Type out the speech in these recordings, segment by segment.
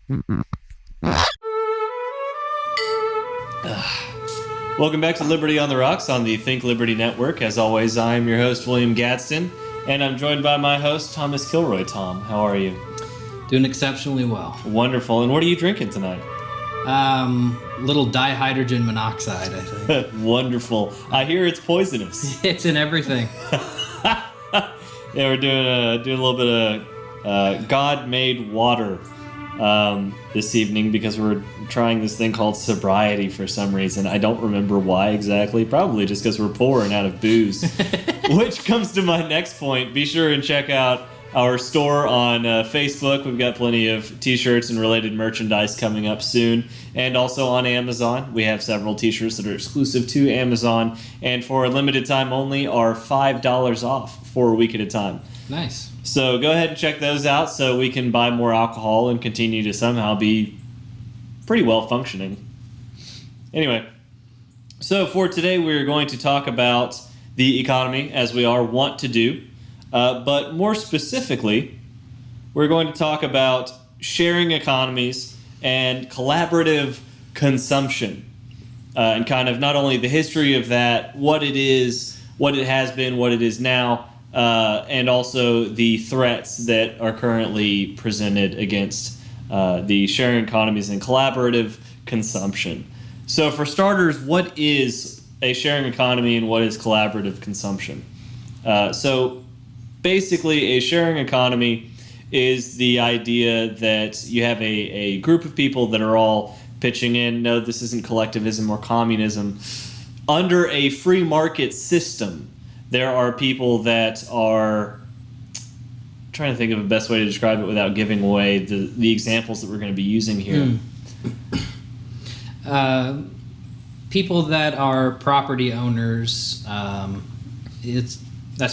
Welcome back to Liberty on the Rocks on the Think Liberty Network. As always, I am your host, William Gadsden, and I'm joined by my host, Thomas Kilroy. Tom, how are you? Doing exceptionally well. Wonderful. And what are you drinking tonight? Little dihydrogen monoxide, I think. Wonderful. I hear it's poisonous. It's in everything. Yeah, we're doing a little bit of God-made water this evening because we're trying this thing called sobriety for some reason. I don't remember why exactly. Probably just because we're poor and out of booze. Which comes to my next point. Be sure and check out our store on Facebook. We've got plenty of t-shirts and related merchandise coming up soon. And also on Amazon. We have several t-shirts that are exclusive to Amazon. And for a limited time only are $5 off for a week at a time. Nice. So go ahead and check those out so we can buy more alcohol and continue to somehow be pretty well functioning. Anyway, so for today we're going to talk about the economy as we are wont to do. But more specifically, we're going to talk about sharing economies and collaborative consumption. And kind of not only the history of that, what it is, what it has been, what it is now, and also the threats that are currently presented against the sharing economies and collaborative consumption. So for starters, what is a sharing economy and what is collaborative consumption? So basically, a sharing economy is the idea that you have a group of people that are all pitching in. No, this isn't collectivism or communism. Under a free market system, there are people that are I'm trying to think of the best way to describe it without giving away the examples that we're going to be using here. People that are property owners, that's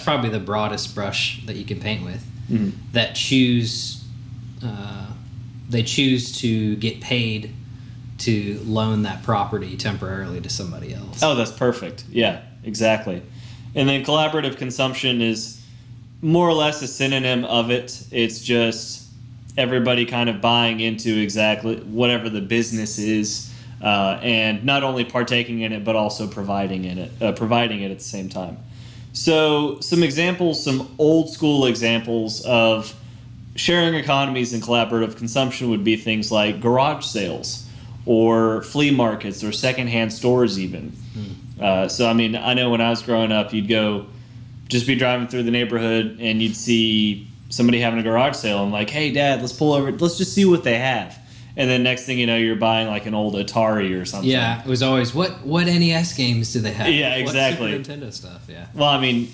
probably the broadest brush that you can paint with. Mm-hmm. That they choose to get paid to loan that property temporarily to somebody else. Oh, that's perfect. Yeah, exactly. And then collaborative consumption is more or less a synonym of it. It's just everybody kind of buying into exactly whatever the business is, and not only partaking in it, but also providing it at the same time. So some examples, some old school examples of sharing economies and collaborative consumption would be things like garage sales or flea markets or secondhand stores even. So, I mean, I know when I was growing up, you'd just be driving through the neighborhood and you'd see somebody having a garage sale and like, hey, Dad, let's pull over. Let's just see what they have. And then next thing you know, you're buying like an old Atari or something. Yeah, it was always, what NES games do they have? Yeah, exactly. What Super Nintendo stuff, yeah. Well, I mean,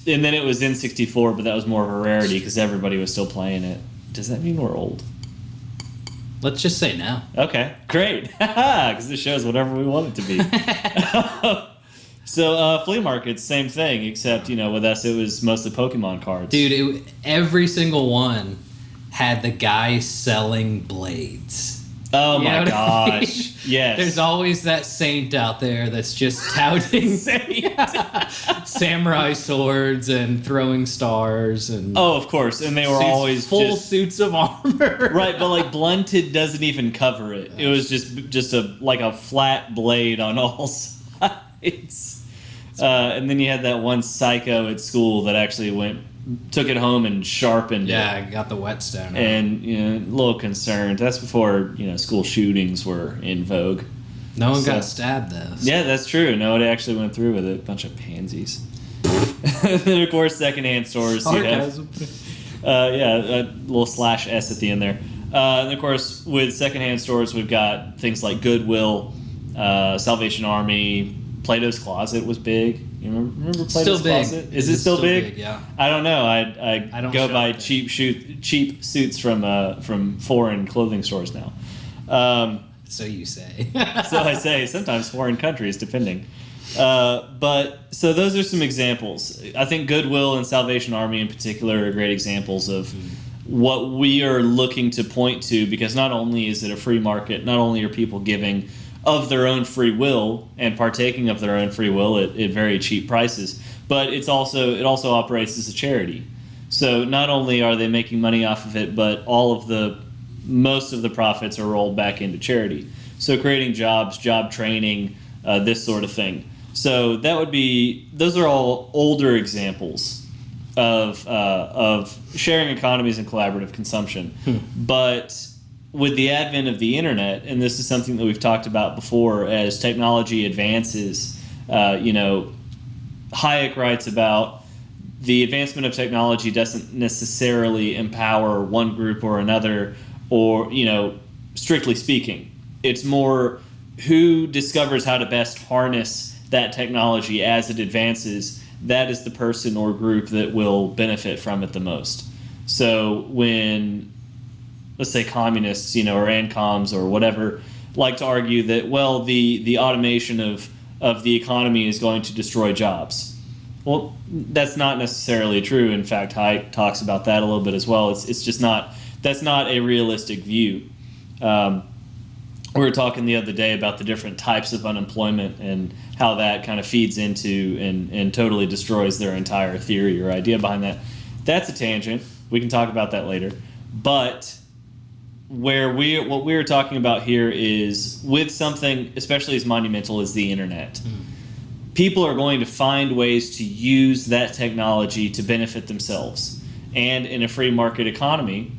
and then it was N64, but that was more of a rarity because everybody was still playing it. Does that mean we're old? Let's just say no. Okay, great. Because this shows whatever we want it to be. So flea markets, same thing, except, with us it was mostly Pokemon cards. Dude, every single one had the guy selling blades. Oh my gosh. Yes. There's always that saint out there that's just touting samurai swords and throwing stars and oh, of course. And they were always full suits of armor. Right, but like blunted doesn't even cover it. It was just a flat blade on all sides. And then you had that one psycho at school that actually took it home and sharpened it. Yeah, got the whetstone. And a little concerned. That's before school shootings were in vogue. No one got stabbed though. So. Yeah, that's true. No one actually went through with it. A bunch of pansies. And then of course secondhand stores. Sarcasm. A little /s at the end there. And of course with secondhand stores we've got things like Goodwill, Salvation Army. Plato's Closet was big. You remember Plato's still big. Closet? Is it still big? Yeah. I don't know. I don't go buy cheap suits from foreign clothing stores now. So you say. So I say. Sometimes foreign countries, depending. But so those are some examples. I think Goodwill and Salvation Army in particular are great examples of what we are looking to point to, because not only is it a free market, not only are people giving of their own free will and partaking of their own free will at very cheap prices, but it also operates as a charity. So not only are they making money off of it, but all of the most of the profits are rolled back into charity. So creating jobs, job training, this sort of thing. So those are all older examples of sharing economies and collaborative consumption. But with the advent of the internet, and this is something that we've talked about before, as technology advances, Hayek writes about the advancement of technology doesn't necessarily empower one group or another, or, strictly speaking. It's more who discovers how to best harness that technology as it advances. That is the person or group that will benefit from it the most. So when, let's say, communists, or ANCOMs or whatever, like to argue that, well, the automation of the economy is going to destroy jobs. Well, that's not necessarily true. In fact, Hayek talks about that a little bit as well. It's just not, that's not a realistic view. We were talking the other day about the different types of unemployment and how that kind of feeds into and totally destroys their entire theory or idea behind that. That's a tangent. We can talk about that later. But what we're talking about here is with something, especially as monumental as the internet, people are going to find ways to use that technology to benefit themselves. And in a free market economy,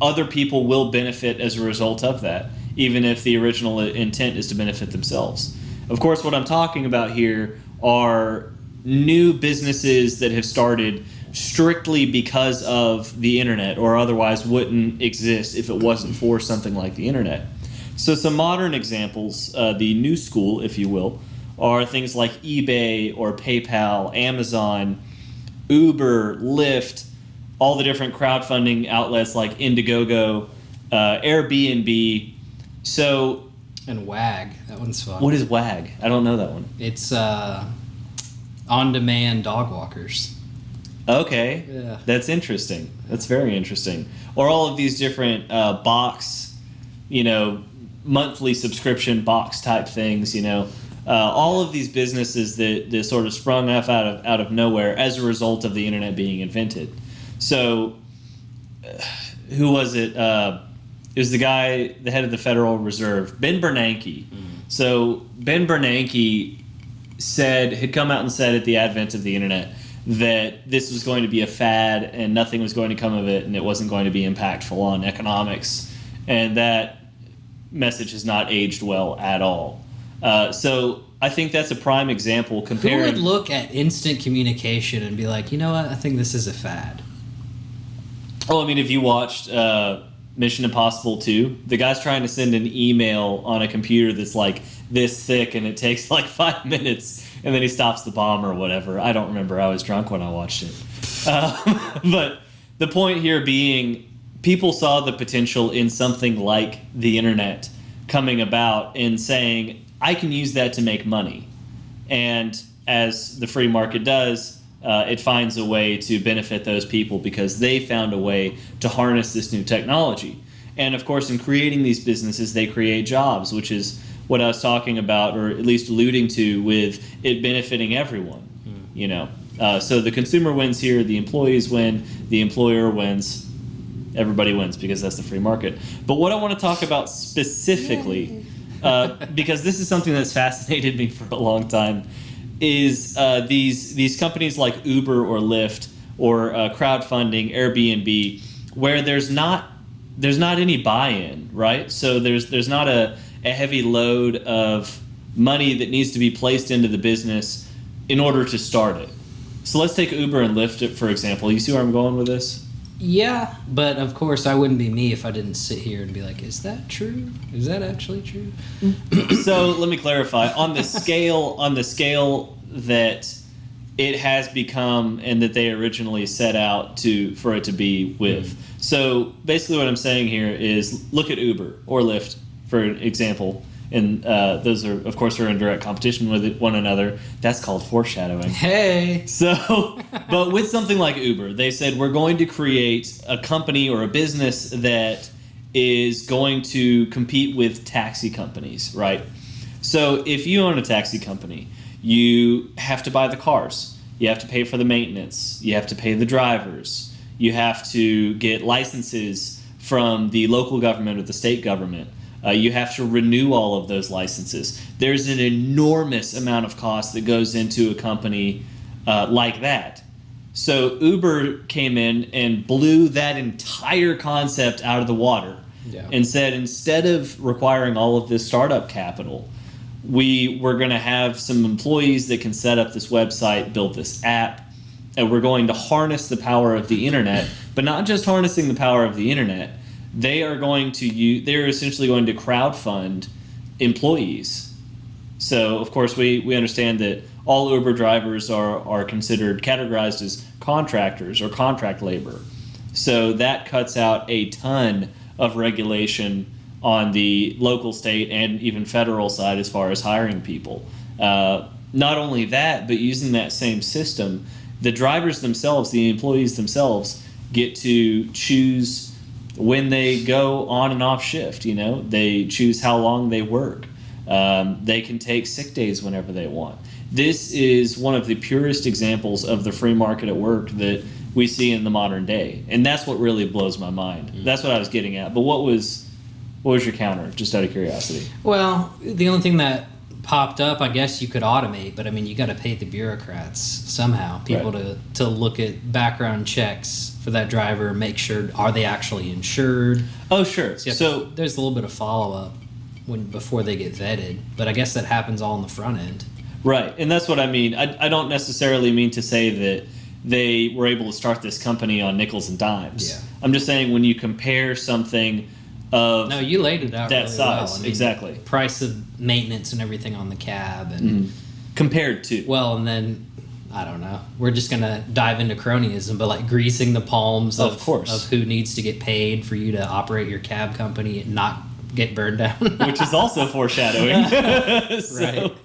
other people will benefit as a result of that, even if the original intent is to benefit themselves. Of course, what I'm talking about here are new businesses that have started strictly because of the internet, or otherwise wouldn't exist if it wasn't for something like the internet. So some modern examples, the new school, if you will, are things like eBay or PayPal, Amazon, Uber, Lyft, all the different crowdfunding outlets like Indiegogo, AirBNB. So, and WAG, that one's fun. What is WAG? I don't know that one. It's on-demand dog walkers. Okay, Yeah. That's interesting. That's very interesting. Or all of these different box, monthly subscription box type things. All of these businesses that sort of sprung up out of nowhere as a result of the internet being invented. So, who was it? It was the guy, the head of the Federal Reserve, Ben Bernanke. So Ben Bernanke had come out and said at the advent of the internet that this was going to be a fad and nothing was going to come of it, and it wasn't going to be impactful on economics. And that message has not aged well at all. So I think that's a prime example comparing... Who would look at instant communication and be like, you know what, I think this is a fad? Oh, I mean, if you watched Mission Impossible 2, the guy's trying to send an email on a computer that's like this thick and it takes like 5 minutes, and then he stops the bomb or whatever. I don't remember. I was drunk when I watched it. But the point here being, people saw the potential in something like the internet coming about and saying, I can use that to make money. And as the free market does, it finds a way to benefit those people because they found a way to harness this new technology. And of course, in creating these businesses, they create jobs, which is what I was talking about, or at least alluding to, with it benefiting everyone. So the consumer wins here, the employees win, the employer wins, everybody wins because that's the free market. But what I want to talk about specifically, because this is something that's fascinated me for a long time, is these companies like Uber or Lyft or crowdfunding, Airbnb, where there's not any buy-in, right? So there's not a heavy load of money that needs to be placed into the business in order to start it. So let's take Uber and Lyft, for example. You see where I'm going with this? Yeah, but of course I wouldn't be me if I didn't sit here and be like, is that true? Is that actually true? So let me clarify. On the scale that it has become and that they originally set out for it to be with. So basically what I'm saying here is look at Uber or Lyft, for example, and those are, of course, are in direct competition with one another. That's called foreshadowing. Hey! So, but with something like Uber, they said we're going to create a company or a business that is going to compete with taxi companies, right? So if you own a taxi company, you have to buy the cars. You have to pay for the maintenance. You have to pay the drivers. You have to get licenses from the local government or the state government. You have to renew all of those licenses. There's an enormous amount of cost that goes into a company like that. So Uber came in and blew that entire concept out of the water and said, instead of requiring all of this startup capital, we were going to have some employees that can set up this website, build this app, and we're going to harness the power of the internet, but not just harnessing the power of the internet. They're essentially going to crowdfund employees. So, of course, we understand that all Uber drivers are categorized as contractors or contract labor. So that cuts out a ton of regulation on the local, state, and even federal side as far as hiring people. Not only that, but using that same system, the drivers themselves, the employees themselves, get to choose when they go on and off shift. They choose how long they work. They can take sick days whenever they want. This is one of the purest examples of the free market at work that we see in the modern day, and that's what really blows my mind. That's what I was getting at. But what was your counter, just out of curiosity? Well, the only thing that popped up, I guess you could automate, but I mean, you got to pay the bureaucrats somehow, people to look at background checks for that driver, make sure, are they actually insured? Oh, sure. So there's a little bit of follow-up before they get vetted, but I guess that happens all on the front end. Right, and that's what I mean. I don't necessarily mean to say that they were able to start this company on nickels and dimes. Yeah. I'm just saying when you compare something of no, you laid it out that really size, well. I mean, exactly. Price of maintenance and everything on the cab, and compared to and then I don't know. We're just gonna dive into cronyism, but like greasing the palms of who needs to get paid for you to operate your cab company and not get burned down, which is also foreshadowing. Right.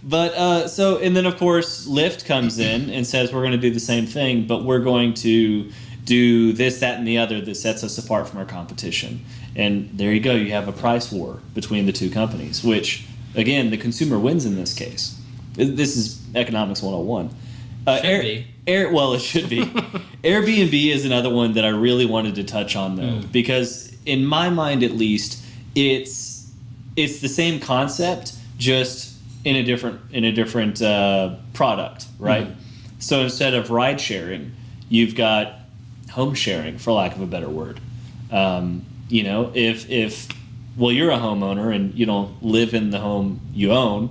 But and then of course Lyft comes in and says we're going to do the same thing, but we're going to do this, that, and the other that sets us apart from our competition. And there you go. You have a price war between the two companies, which again the consumer wins in this case. This is economics 101. Well, it should be. AirBNB is another one that I really wanted to touch on though, because in my mind at least, it's the same concept, just in a different product, right? So instead of ride sharing, you've got home sharing, for lack of a better word. If you're a homeowner and you don't live in the home you own,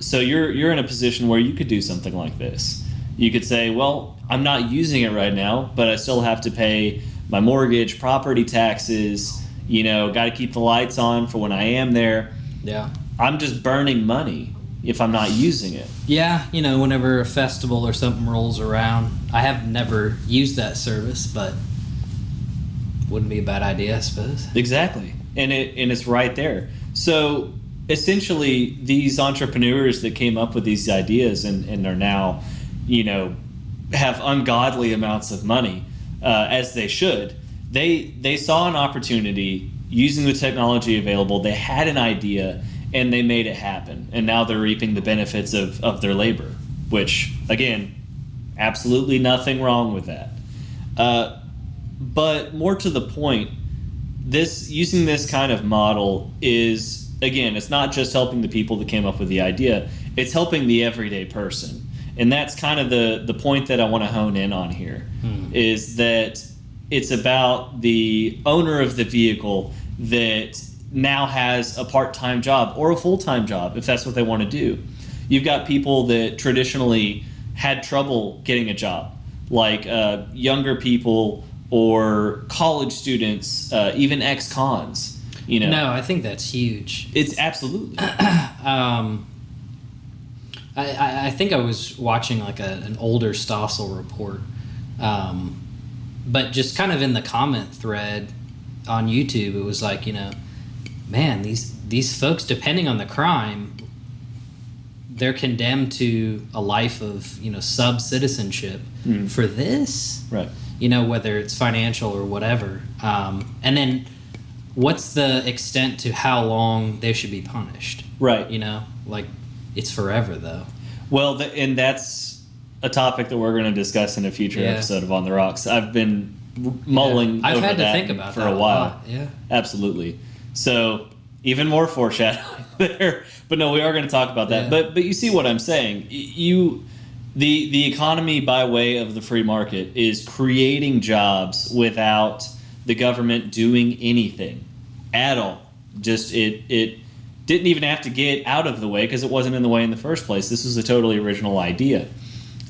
so you're in a position where you could do something like this. You could say, well, I'm not using it right now, but I still have to pay my mortgage, property taxes, got to keep the lights on for when I am there. Yeah. I'm just burning money if I'm not using it. Yeah, whenever a festival or something rolls around, I have never used that service, but wouldn't be a bad idea, I suppose. Exactly. And it's right there. So essentially these entrepreneurs that came up with these ideas and are now, have ungodly amounts of money, as they should, they saw an opportunity using the technology available. They had an idea and they made it happen. And now they're reaping the benefits of their labor, which, again, absolutely nothing wrong with that. But more to the point, using this kind of model is, again, it's not just helping the people that came up with the idea, it's helping the everyday person. And that's kind of the point that I want to hone in on here, is that it's about the owner of the vehicle that now has a part-time job or a full-time job, if that's what they want to do. You've got people that traditionally had trouble getting a job, like younger people or college students, even ex-cons. No, I think that's huge. It's absolutely. I think I was watching like an older Stossel report, but just kind of in the comment thread on YouTube, it was like, man, these folks, depending on the crime, they're condemned to a life of, sub-citizenship for this. Right. Whether it's financial or whatever. And then what's the extent to how long they should be punished? Right. Like it's forever though. Well, and that's a topic that we're going to discuss in a future episode of On the Rocks. I've been mulling I've over had to that think about for that a while. lot. Yeah. Absolutely. So even more foreshadowing there. But no, we are going to talk about that. Yeah. But you see what I'm saying. The economy by way of the free market is creating jobs without the government doing anything at all. Just it didn't even have to get out of the way because it wasn't in the way in the first place. This was a totally original idea.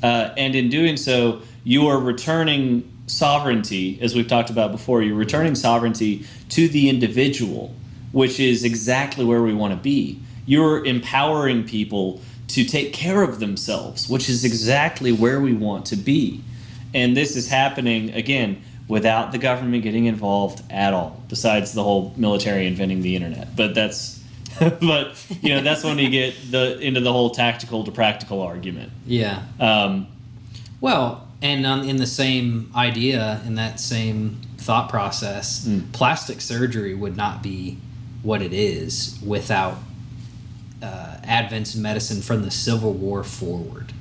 And in doing so, you are returning sovereignty, as we've talked about before, you're returning sovereignty to the individual, which is exactly where we want to be. You're empowering people to take care of themselves, which is exactly where we want to be. And this is happening, again, without the government getting involved at all, besides the whole military inventing the internet. But that's that's when you get into the whole tactical to practical argument. Yeah. Well, and in the same idea, in that same thought process, plastic surgery would not be what it is without advents in medicine from the Civil War forward.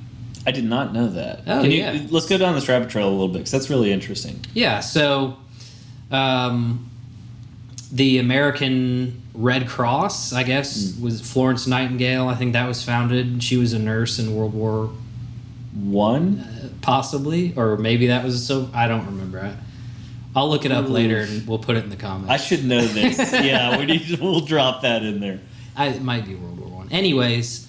I did not know that. Oh, yeah. Let's go down this rabbit trail a little bit, because that's really interesting. Yeah, so the American Red Cross, I guess, was Florence Nightingale. I think that was founded. She was a nurse in World War I? Possibly, or maybe that was I don't remember. I'll look it up later and we'll put it in the comments. I should know this. Yeah, we'll drop that in there. It might be World War I. Anyways,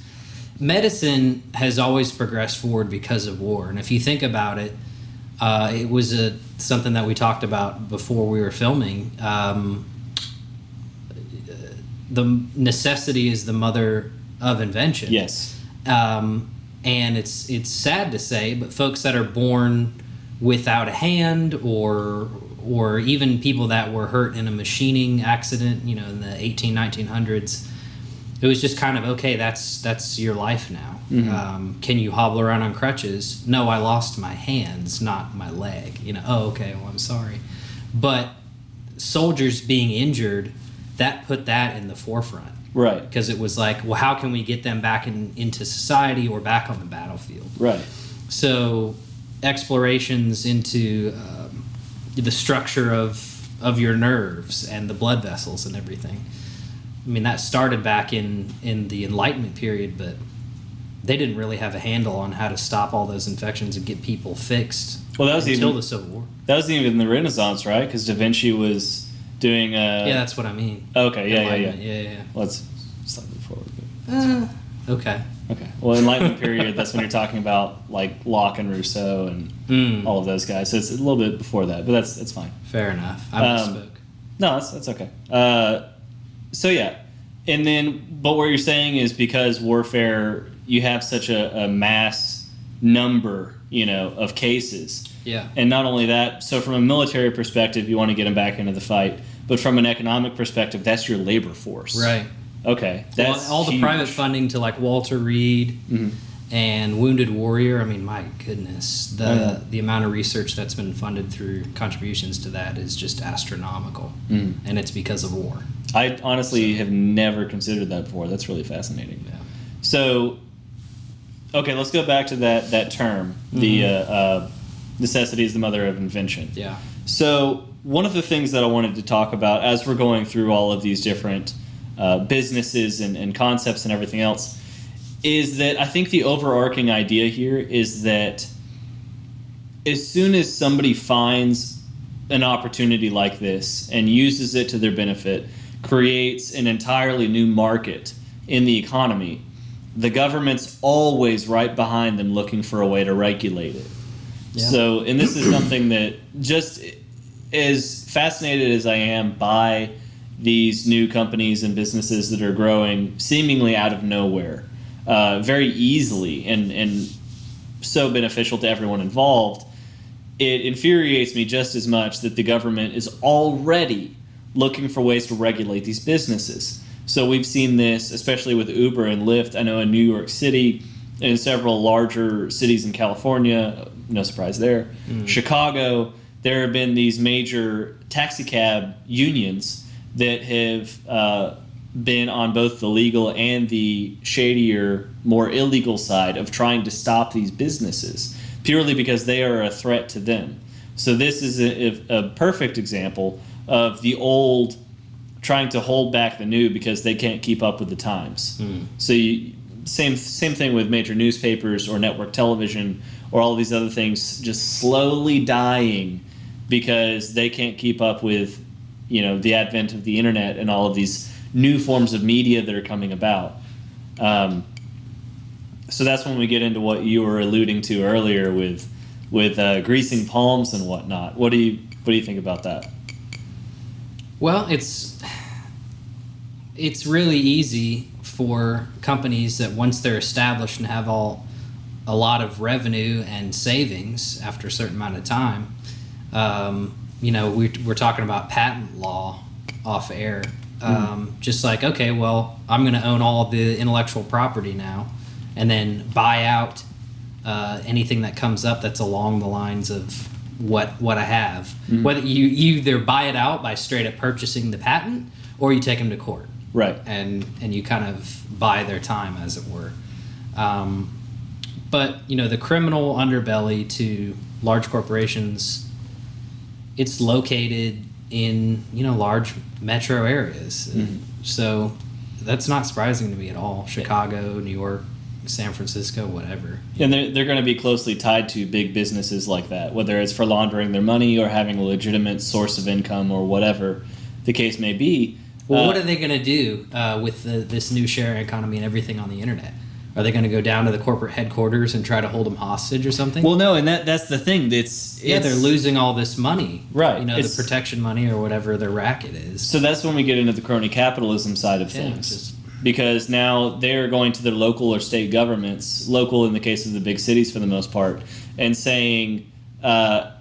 medicine has always progressed forward because of war. And if you think about it, it was something that we talked about before we were filming. The necessity is the mother of invention. Yes. And it's sad to say, but folks that are born without a hand or even people that were hurt in a machining accident, in the 1900s, it was just kind of, okay, that's your life now. Mm-hmm. Can you hobble around on crutches? No, I lost my hands, not my leg. Oh, okay, well, I'm sorry. But soldiers being injured, that put that in the forefront. Right. Because it was like, well, how can we get them back into society or back on the battlefield? Right. So explorations into the structure of your nerves and the blood vessels and everything. I mean, that started back in the Enlightenment period, but they didn't really have a handle on how to stop all those infections and get people fixed until the Civil War. That was even the Renaissance, right? Because Da Vinci was doing yeah, that's what I mean. Okay, yeah. Well, let's slightly forward. Okay. Well, Enlightenment period, that's when you're talking about like Locke and Rousseau and all of those guys. So it's a little bit before that, but that's fine. Fair enough. I misspoke. No, that's okay. So yeah, and then, but what you're saying is because warfare, you have such a mass number, of cases. Yeah. And not only that, so from a military perspective, you want to get them back into the fight, but from an economic perspective, that's your labor force. Right. Okay. That's all the huge. private funding to like Walter Reed and Wounded Warrior. I mean, my goodness, the amount of research that's been funded through contributions to that is just astronomical, and it's because of war. I honestly have never considered that before. That's really fascinating. Yeah. So, okay, let's go back to that term. The necessity is the mother of invention. Yeah. So one of the things that I wanted to talk about as we're going through all of these different businesses and concepts and everything else is that I think the overarching idea here is that as soon as somebody finds an opportunity like this and uses it to their benefit, creates an entirely new market in the economy, the government's always right behind them looking for a way to regulate it. Yeah. So, and this is something that just as fascinated as I am by these new companies and businesses that are growing seemingly out of nowhere, very easily and so beneficial to everyone involved, it infuriates me just as much that the government is already looking for ways to regulate these businesses. So we've seen this, especially with Uber and Lyft. I know in New York City and several larger cities in California, no surprise there, Chicago, there have been these major taxi cab unions that have been on both the legal and the shadier, more illegal side of trying to stop these businesses, purely because they are a threat to them. So this is a perfect example of the old trying to hold back the new because they can't keep up with the times. So same thing with major newspapers or network television or all these other things just slowly dying because they can't keep up with, the advent of the internet and all of these new forms of media that are coming about. So that's when we get into what you were alluding to earlier with greasing palms and whatnot. What do you think about that? Well, it's really easy for companies that once they're established and have a lot of revenue and savings after a certain amount of time. We're talking about patent law off air. Just like, okay, well, I'm going to own all the intellectual property now, and then buy out anything that comes up that's along the lines of what I have. Whether you either buy it out by straight up purchasing the patent, or you take them to court. Right. And you kind of buy their time, as it were. But, the criminal underbelly to large corporations, it's located in, large metro areas. So that's not surprising to me at all. Chicago, New York, San Francisco, whatever. And they're going to be closely tied to big businesses like that, whether it's for laundering their money or having a legitimate source of income or whatever the case may be. Well, what are they going to do with this new sharing economy and everything on the internet? Are they going to go down to the corporate headquarters and try to hold them hostage or something? Well, no, and that's the thing. They're losing all this money. Right. The protection money or whatever their racket is. So that's when we get into the crony capitalism side of things. Because now they're going to their local or state governments, local in the case of the big cities for the most part, and saying, not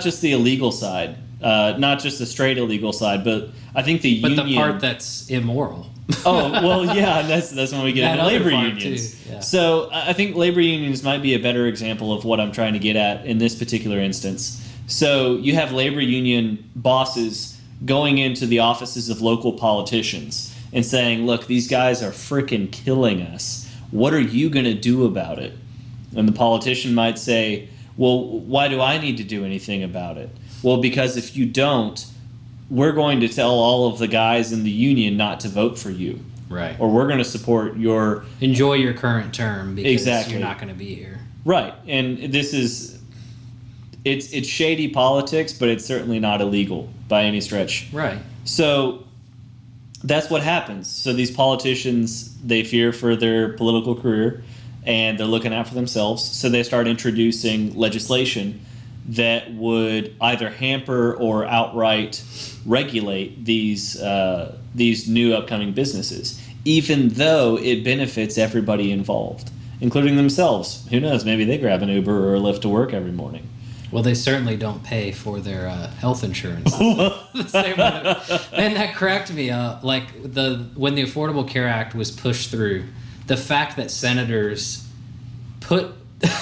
just the illegal side, not just the straight illegal side, but I think the union... But the part that's immoral. Oh, well, yeah, and that's when we get into labor unions. Yeah. So I think labor unions might be a better example of what I'm trying to get at in this particular instance. So you have labor union bosses going into the offices of local politicians and saying, look, these guys are freaking killing us. What are you going to do about it? And the politician might say, well, why do I need to do anything about it? Well, because if you don't, we're going to tell all of the guys in the union not to vote for you. Right. Or we're going to support your... Enjoy your current term because Exactly. You're not going to be here. Right. And this is... It's shady politics, but it's certainly not illegal by any stretch. Right. So that's what happens. So these politicians, they fear for their political career, and they're looking out for themselves. So they start introducing legislation that would either hamper or outright regulate these new upcoming businesses, even though it benefits everybody involved, including themselves. Who knows? Maybe they grab an Uber or a Lyft to work every morning. Well, they certainly don't pay for their health insurance. The same way. And that cracked me up. Like when the Affordable Care Act was pushed through, the fact that senators put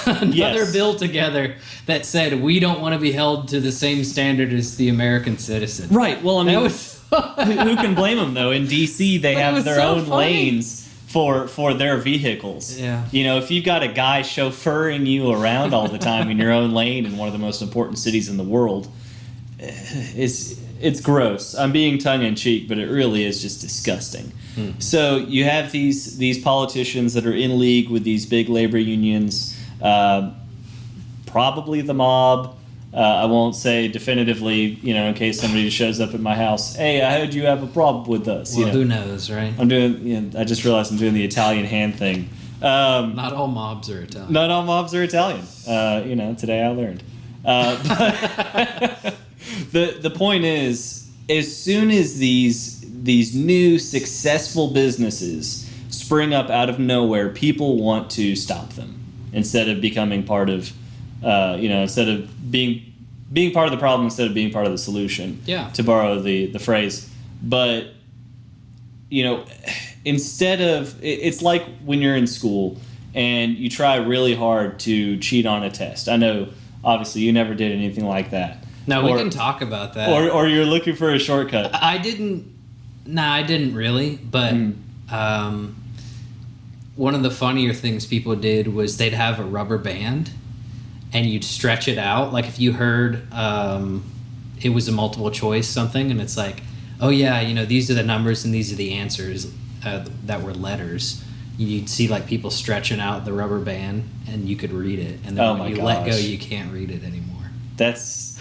another bill together that said we don't want to be held to the same standard as the American citizen. Right. Well, I mean, who can blame them though? In D.C., they have their own lanes for their vehicles. Yeah. If you've got a guy chauffeuring you around all the time in your own lane in one of the most important cities in the world, it's gross. I'm being tongue in cheek, but it really is just disgusting. So you have these politicians that are in league with these big labor unions. Probably the mob. I won't say definitively, in case somebody shows up at my house. Hey, I heard you have a problem with us. Well, who knows, right? I'm doing. I just realized I'm doing the Italian hand thing. Not all mobs are Italian. Not all mobs are Italian. Today I learned. But the point is, as soon as these new successful businesses spring up out of nowhere, people want to stop them instead of becoming part of, instead of being part of the problem instead of being part of the solution. Yeah. To borrow the phrase, but instead of it's like when you're in school and you try really hard to cheat on a test. I know, obviously, you never did anything like that. No, we can talk about that. Or you're looking for a shortcut. I didn't really, but one of the funnier things people did was they'd have a rubber band and you'd stretch it out. Like if you heard it was a multiple choice something, and it's like, oh yeah, you know, these are the numbers and these are the answers that were letters. You'd see like people stretching out the rubber band, and you could read it. And then when you let go, you can't read it anymore. That's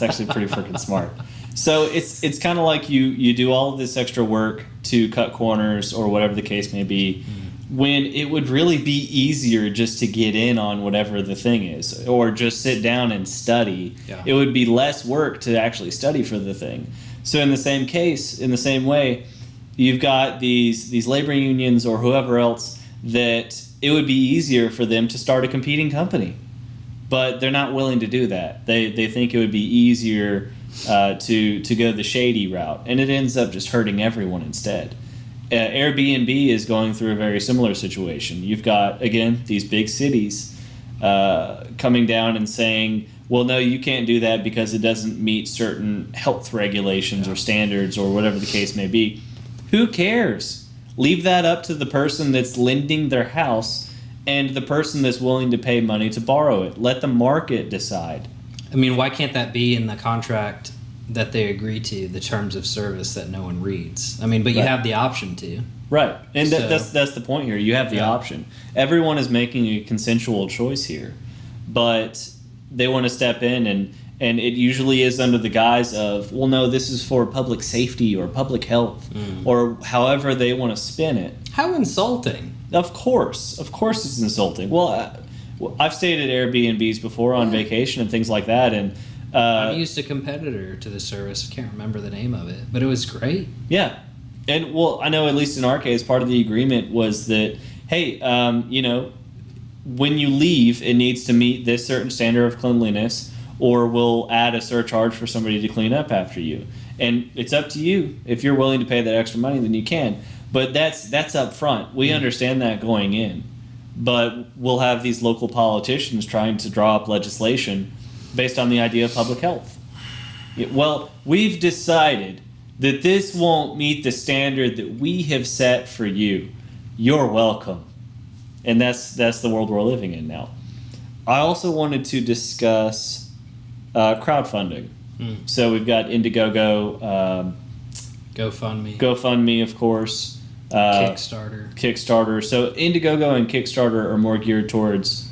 actually pretty freaking smart. So it's kind of like you do all of this extra work to cut corners or whatever the case may be, when it would really be easier just to get in on whatever the thing is, or just sit down and study. Yeah. It would be less work to actually study for the thing. So in the same case, in the same way, you've got these labor unions or whoever else that it would be easier for them to start a competing company. But they're not willing to do that. They think it would be easier to go the shady route, and it ends up just hurting everyone instead. AirBNB is going through a very similar situation. You've got, again, these big cities coming down and saying, well, no, you can't do that because it doesn't meet certain health regulations or standards or whatever the case may be. Who cares? Leave that up to the person that's lending their house and the person that's willing to pay money to borrow it. Let the market decide. I mean, why can't that be in the contract that they agree to, the terms of service that no one reads? I mean, but you have the option to. Right. And that's the point here. You have the option. Everyone is making a consensual choice here. But they want to step in, and it usually is under the guise of, well, no, this is for public safety or public health, or however they want to spin it. How insulting. Of course it's insulting. Well, I've stayed at Airbnbs before on vacation and things like that, and I've used a competitor to the service. I can't remember the name of it, but it was great. Yeah. And, well, I know at least in our case, part of the agreement was that, hey, you know, when you leave, it needs to meet this certain standard of cleanliness, or we'll add a surcharge for somebody to clean up after you. And it's up to you. If you're willing to pay that extra money, then you can. But that's up front. We understand that going in. But we'll have these local politicians trying to draw up legislation based on the idea of public health. Well, we've decided that this won't meet the standard that we have set for you. You're welcome. And that's the world we're living in now. I also wanted to discuss crowdfunding. So we've got Indiegogo, GoFundMe, of course. Kickstarter. So Indiegogo and Kickstarter are more geared towards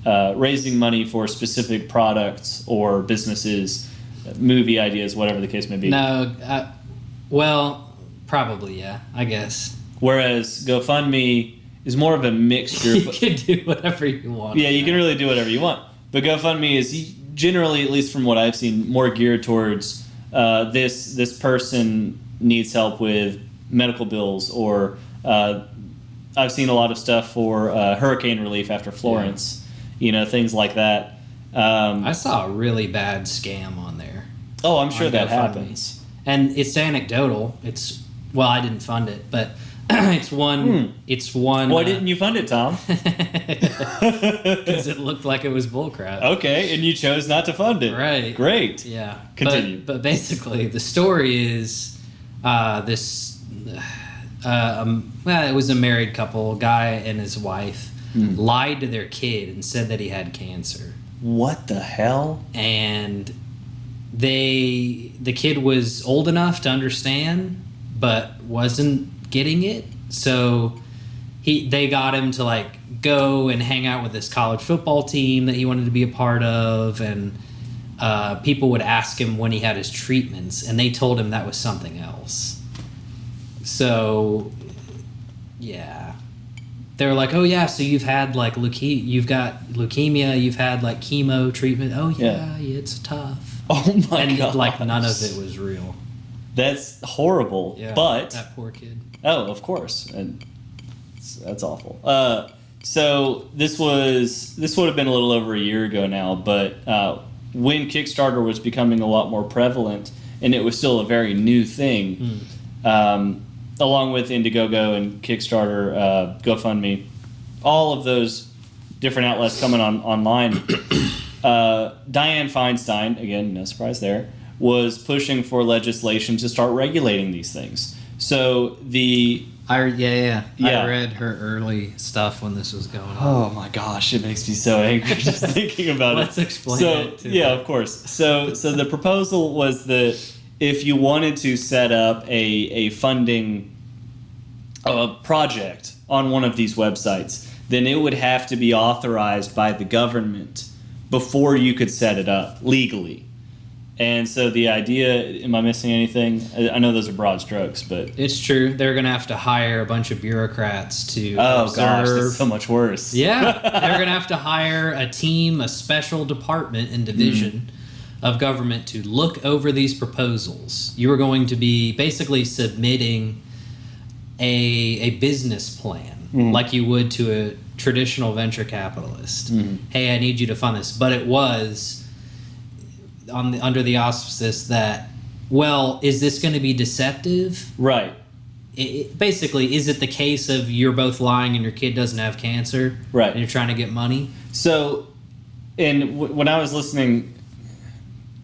raising money for specific products or businesses, movie ideas, whatever the case may be. No, well, probably, yeah, I guess. Whereas GoFundMe is more of a mixture. You can do whatever you want. Yeah, you can really do whatever you want. But GoFundMe is generally, at least from what I've seen, more geared towards this person needs help with medical bills, or I've seen a lot of stuff for hurricane relief after Florence, you know, things like that. I saw a really bad scam on there. Oh, I'm sure that GoFundMe. happens. And it's anecdotal. Well, I didn't fund it, but it's one. Why didn't you fund it, Tom? Because it looked like it was bullcrap. Okay, and you chose not to fund it. Right. Great. Yeah. Continue. But basically, the story is this. Well, it was a married couple, guy and his wife, lied to their kid and said that he had cancer. What the hell? And the kid was old enough to understand, but wasn't getting it. So they got him to like go and hang out with this college football team that he wanted to be a part of, and people would ask him when he had his treatments, and they told him that was something else. So, yeah, they were like, "Oh yeah, so you've had like you've got leukemia, you've had like chemo treatment. Oh yeah, it's tough." Oh my god! And like none of it was real. That's horrible. Yeah, but that poor kid. Oh, of course, and that's awful. So this would have been a little over a year ago now, but when Kickstarter was becoming a lot more prevalent, and it was still a very new thing. Along with Indiegogo and Kickstarter, GoFundMe, all of those different outlets coming online, Dianne Feinstein, again, no surprise there, was pushing for legislation to start regulating these things. So Yeah. Yeah. I read her early stuff when this was going on. Oh my gosh, it makes me so angry just thinking about Let's it. explain it to yeah, her. of course. So the proposal was that if you wanted to set up a funding project on one of these websites, then it would have to be authorized by the government before you could set it up legally. And so the idea, am I missing anything? I know those are broad strokes, but... It's true. They're going to have to hire a bunch of bureaucrats to Oh observe. gosh, that's so much worse. Yeah, they're going to have to hire a team, a special department and division of government to look over these proposals. You are going to be basically submitting a business plan like you would to a traditional venture capitalist. Hey, I need you to fund this. But it was under the auspices that, well, is this going to be deceptive? Right. Basically, is it the case of you're both lying and your kid doesn't have cancer? Right. And you're trying to get money? So, when I was listening,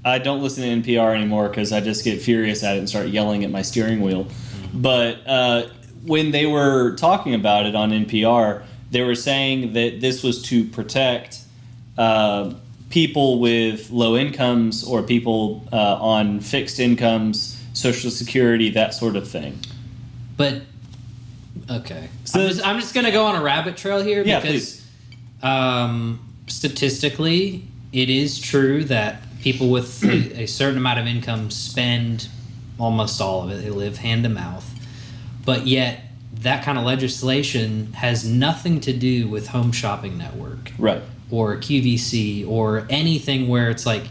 I don't listen to NPR anymore because I just get furious at it and start yelling at my steering wheel. But when they were talking about it on NPR, they were saying that this was to protect people with low incomes or people on fixed incomes, Social Security, that sort of thing. But, okay. So I'm just going to go on a rabbit trail here Yeah, because statistically, it is true that people with a certain amount of income spend almost all of it. They live hand to mouth. But yet, that kind of legislation has nothing to do with Home Shopping Network. Right. Or QVC or anything where it's like,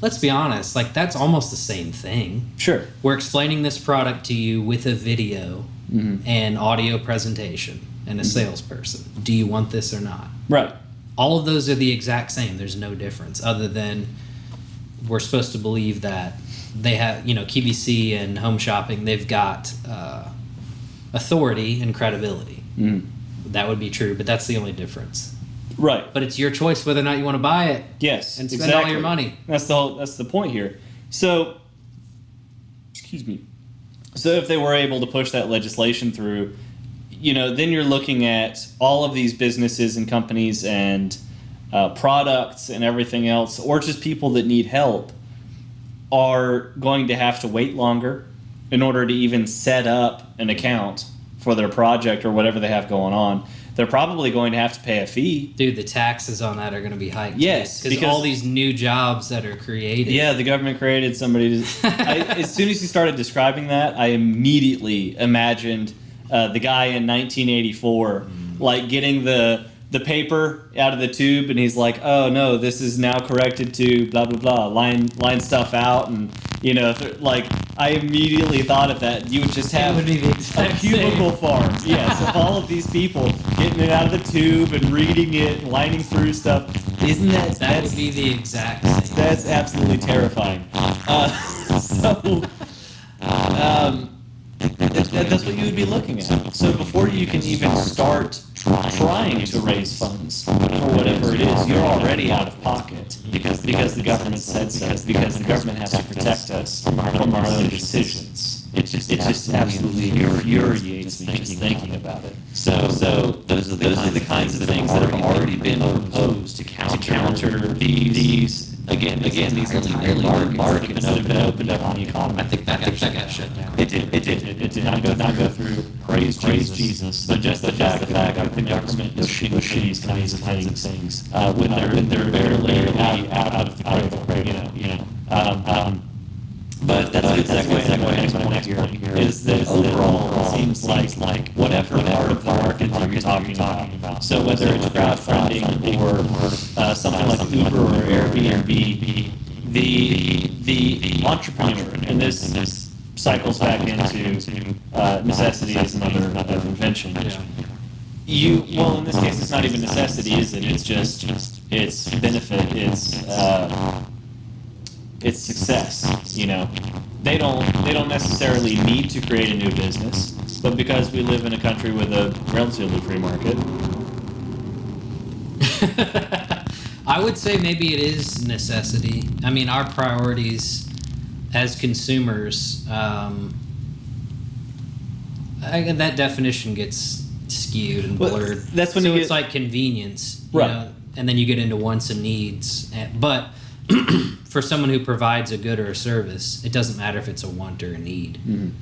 let's be honest, like that's almost the same thing. Sure. We're explaining this product to you with a video and audio presentation and a salesperson. Do you want this or not? Right. All of those are the exact same. There's no difference other than we're supposed to believe that they have, QVC and Home Shopping, they've got authority and credibility. That would be true, but that's the only difference. Right. But it's your choice whether or not you want to buy it. Yes, and spend all your money. That's the point here. So, excuse me. So if they were able to push that legislation through, then you're looking at all of these businesses and companies and products and everything else, or just people that need help, are going to have to wait longer in order to even set up an account for their project or whatever they have going on. They're probably going to have to pay a fee. Dude, the taxes on that are going to be hiked. Yes, because all these new jobs that are created. Yeah, the government created somebody. As soon as you started describing that, I immediately imagined the guy in 1984, like getting the paper out of the tube, and he's like, "Oh no, this is now corrected to blah blah blah." Line stuff out, and like I immediately thought of that. You would just have would be the a exact cubicle same. farm. Yes, of all of these people getting it out of the tube and reading it, and lining through stuff. Isn't that That would be the exact same. that's absolutely terrifying. That's what you would be looking at. So before you can even start trying to raise funds for whatever it is, you're already out of pocket because the government said so. Because the government has to protect us from our own decisions. It just absolutely infuriates me just thinking about it. So those are the kinds of things that have already been proposed to counter these. Again, these entirely markets that have been opened up on the economy. I think that got shut down. It did not go through praise Jesus, but just the fact that the government pushing these kinds of things when they're barely out of the cradle, But that's a good segue into my next point here. Is that overall it seems like whatever part of the market that you're talking about. So whether it's crowdfunding or something like Uber or Airbnb, the entrepreneur, and this cycles back into necessity as another invention. Well, in this case, it's not even necessity, is it? It's just it's benefit. It's success. They don't necessarily need to create a new business, but because we live in a country with a relatively free market. I would say maybe it is necessity. I mean, our priorities as consumers, that definition gets skewed and blurred. That's when it's like convenience, you know, and then you get into wants and needs. But for someone who provides a good or a service, it doesn't matter if it's a want or a need.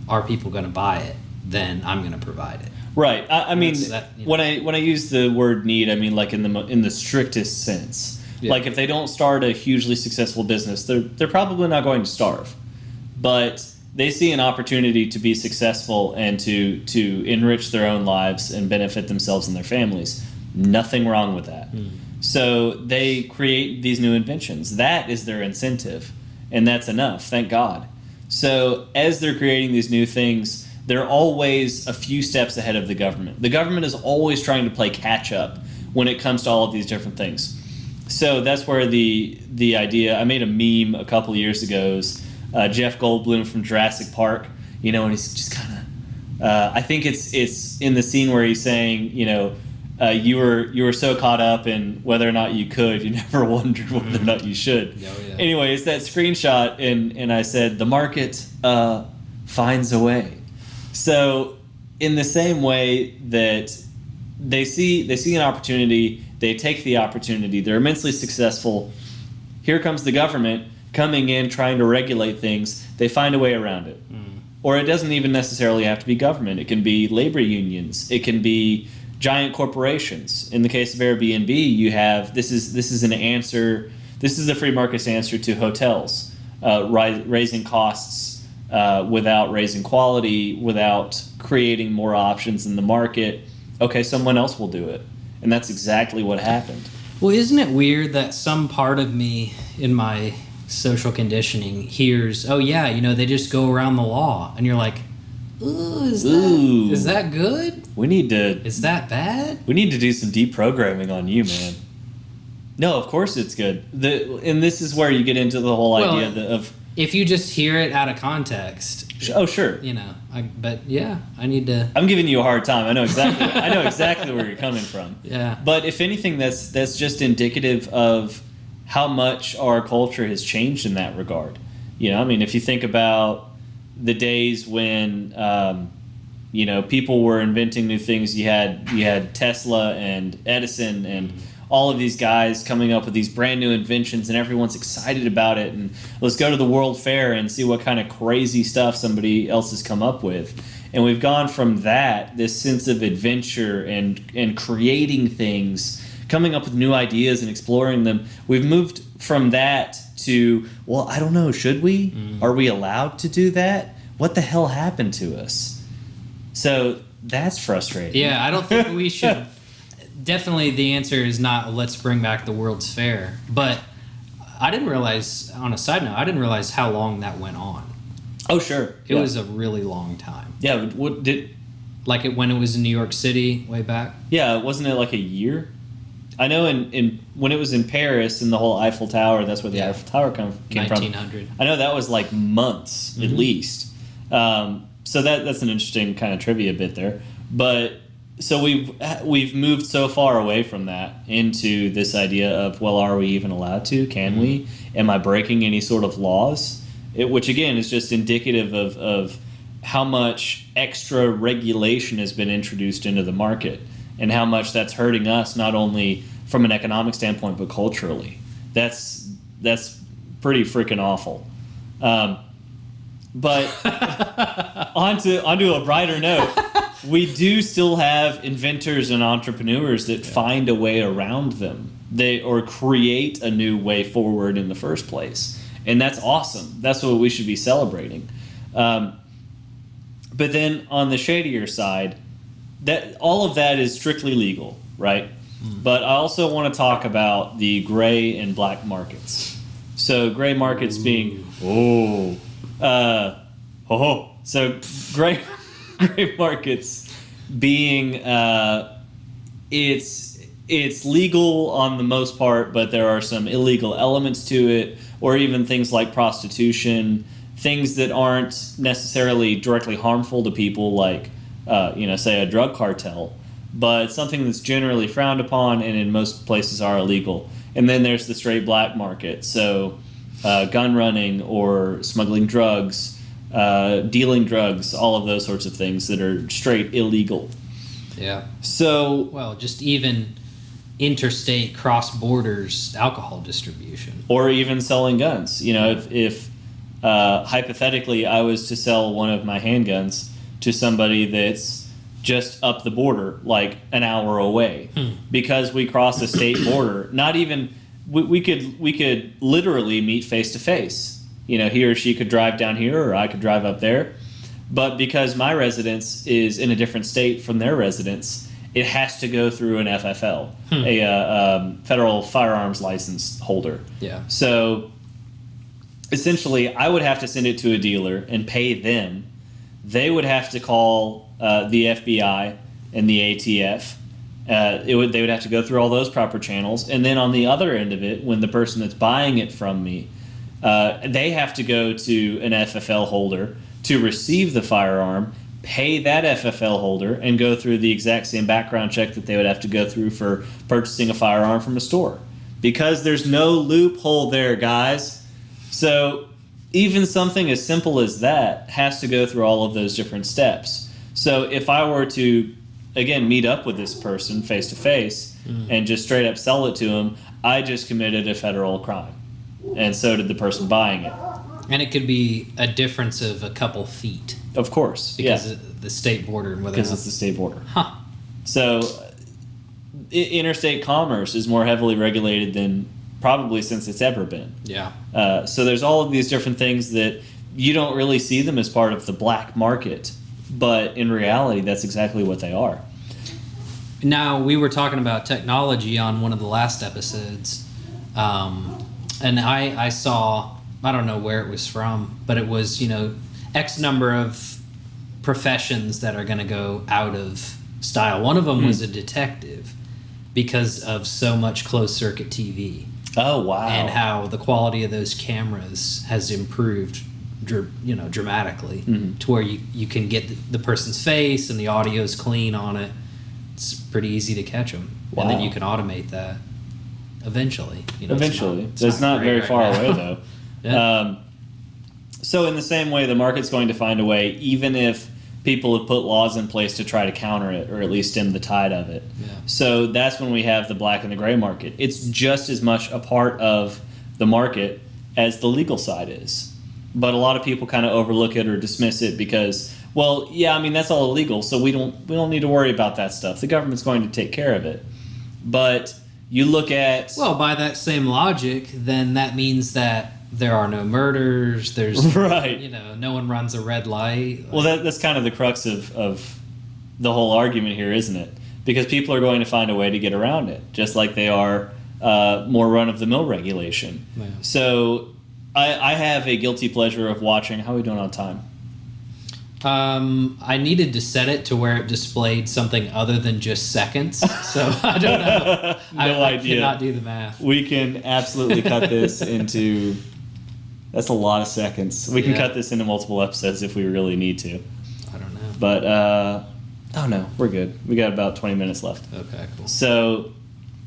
Are people going to buy it? Then I'm going to provide it. Right. I mean, that, you know. when I use the word need, I mean like in the strictest sense. Yeah. Like if they don't start a hugely successful business, they're probably not going to starve, but they see an opportunity to be successful and to enrich their own lives and benefit themselves and their families. Nothing wrong with that. So they create these new inventions. That is their incentive, and that's enough, thank God. So as they're creating these new things, they're always a few steps ahead of the government. The government is always trying to play catch up when it comes to all of these different things. So that's where the idea, I made a meme a couple years ago, is Jeff Goldblum from Jurassic Park, you know, and he's just kind of, I think it's in the scene where he's saying, you know, you were so caught up in whether or not you could, you never wondered whether or not you should. Oh, yeah. Anyway, it's that screenshot, and I said, the market finds a way. So in the same way that they see an opportunity, they take the opportunity, they're immensely successful. Here comes the government coming in, trying to regulate things. They find a way around it. Or it doesn't even necessarily have to be government. It can be labor unions. It can be giant corporations. In the case of AirBNB, you have this is an answer. This is the free market's answer to hotels, raising costs without raising quality, without creating more options in the market. Okay, someone else will do it, and that's exactly what happened. Well, isn't it weird that some part of me in my social conditioning hears, oh yeah, you know, they just go around the law, and you're like, ooh, is that good? Is that bad? We need to do some deprogramming on you, man. No, of course it's good. And this is where you get into the whole idea of if you just hear it out of context. Oh, sure. You know, but yeah, I need to. I'm giving you a hard time. I know exactly where you're coming from. Yeah. But if anything, that's just indicative of how much our culture has changed in that regard. You know, I mean, if you think about the days when, you know, people were inventing new things, you had Tesla and Edison and all of these guys coming up with these brand new inventions, and everyone's excited about it. And let's go to the World Fair and see what kind of crazy stuff somebody else has come up with. And we've gone from that, this sense of adventure and creating things, coming up with new ideas and exploring them. We've moved from that to, well, I don't know, should we? Are we allowed to do that? What the hell happened to us? So that's frustrating. Yeah, I don't think we should. Definitely the answer is not let's bring back the World's Fair. But I didn't realize, on a side note, I didn't realize how long that went on. Oh, sure. It was a really long time. Yeah, what did... Like when it was in New York City way back? Yeah, wasn't it like a year? I know in when it was in Paris in the whole Eiffel Tower, that's where the Eiffel Tower came 1900. from. I know that was like months at least. So that's an interesting kind of trivia bit there. But so we've moved so far away from that into this idea of, well, are we even allowed to? Can we? Am I breaking any sort of laws? Which again is just indicative of how much extra regulation has been introduced into the market and how much that's hurting us, not only from an economic standpoint, but culturally. That's pretty freaking awful. But onto a brighter note, we do still have inventors and entrepreneurs that find a way around them. Or create a new way forward in the first place. And that's awesome. That's what we should be celebrating. But then on the shadier side, that all of that is strictly legal, right? But I also want to talk about the gray and black markets. So gray markets being so gray markets being it's legal on the most part, but there are some illegal elements to it, or even things like prostitution, things that aren't necessarily directly harmful to people, like say a drug cartel, but something that's generally frowned upon and in most places are illegal. And then there's the straight black market, so gun running or smuggling drugs, dealing drugs, all of those sorts of things that are straight illegal. Yeah. So, well, just even interstate cross borders alcohol distribution, or even selling guns. You know, if hypothetically I was to sell one of my handguns to somebody that's just up the border, like an hour away, because we cross a state border, not even we could literally meet face to face. You know, he or she could drive down here, or I could drive up there. But because my residence is in a different state from their residence, it has to go through an FFL, a federal firearms license holder. Yeah. So essentially, I would have to send it to a dealer and pay them. They would have to call the FBI and the ATF. They would have to go through all those proper channels. And then on the other end of it, when the person that's buying it from me, they have to go to an FFL holder to receive the firearm, pay that FFL holder, and go through the exact same background check that they would have to go through for purchasing a firearm from a store. Because there's no loophole there, guys. So even something as simple as that has to go through all of those different steps. So if I were to, again, meet up with this person face to face and just straight up sell it to him, I just committed a federal crime. And so did the person buying it. And it could be a difference of a couple feet. Of course, because of the state border and whether because it's the state border. Huh. So interstate commerce is more heavily regulated than probably since it's ever been. Yeah. So there's all of these different things that you don't really see them as part of the black market, but in reality, that's exactly what they are. Now, we were talking about technology on one of the last episodes, and I saw, I don't know where it was from, but it was, X number of professions that are going to go out of style. One of them was a detective because of so much closed circuit TV. Oh, wow. And how the quality of those cameras has improved, dramatically to where you can get the person's face and the audio's clean on it. It's pretty easy to catch them. Wow. And then you can automate that eventually. Eventually. It's not very far away, though. Yeah. So in the same way, the market's going to find a way, even if people have put laws in place to try to counter it, or at least stem the tide of it. Yeah. So that's when we have the black and the gray market. It's just as much a part of the market as the legal side is. But a lot of people kind of overlook it or dismiss it because, well, yeah, I mean, that's all illegal, so we don't need to worry about that stuff. The government's going to take care of it. But you look at... Well, by that same logic, then that means that there are no murders, there's right. No one runs a red light. Well, that's kind of the crux of the whole argument here, isn't it? Because people are going to find a way to get around it, just like they are more run-of-the-mill regulation. Yeah. So I have a guilty pleasure of watching... How are we doing on time? I needed to set it to where it displayed something other than just seconds, so I don't know. No I idea. cannot do the math. We can absolutely cut this into... That's a lot of seconds. We can cut this into multiple episodes if we really need to. I don't know. But, oh no, we're good. We got about 20 minutes left. Okay, cool. So,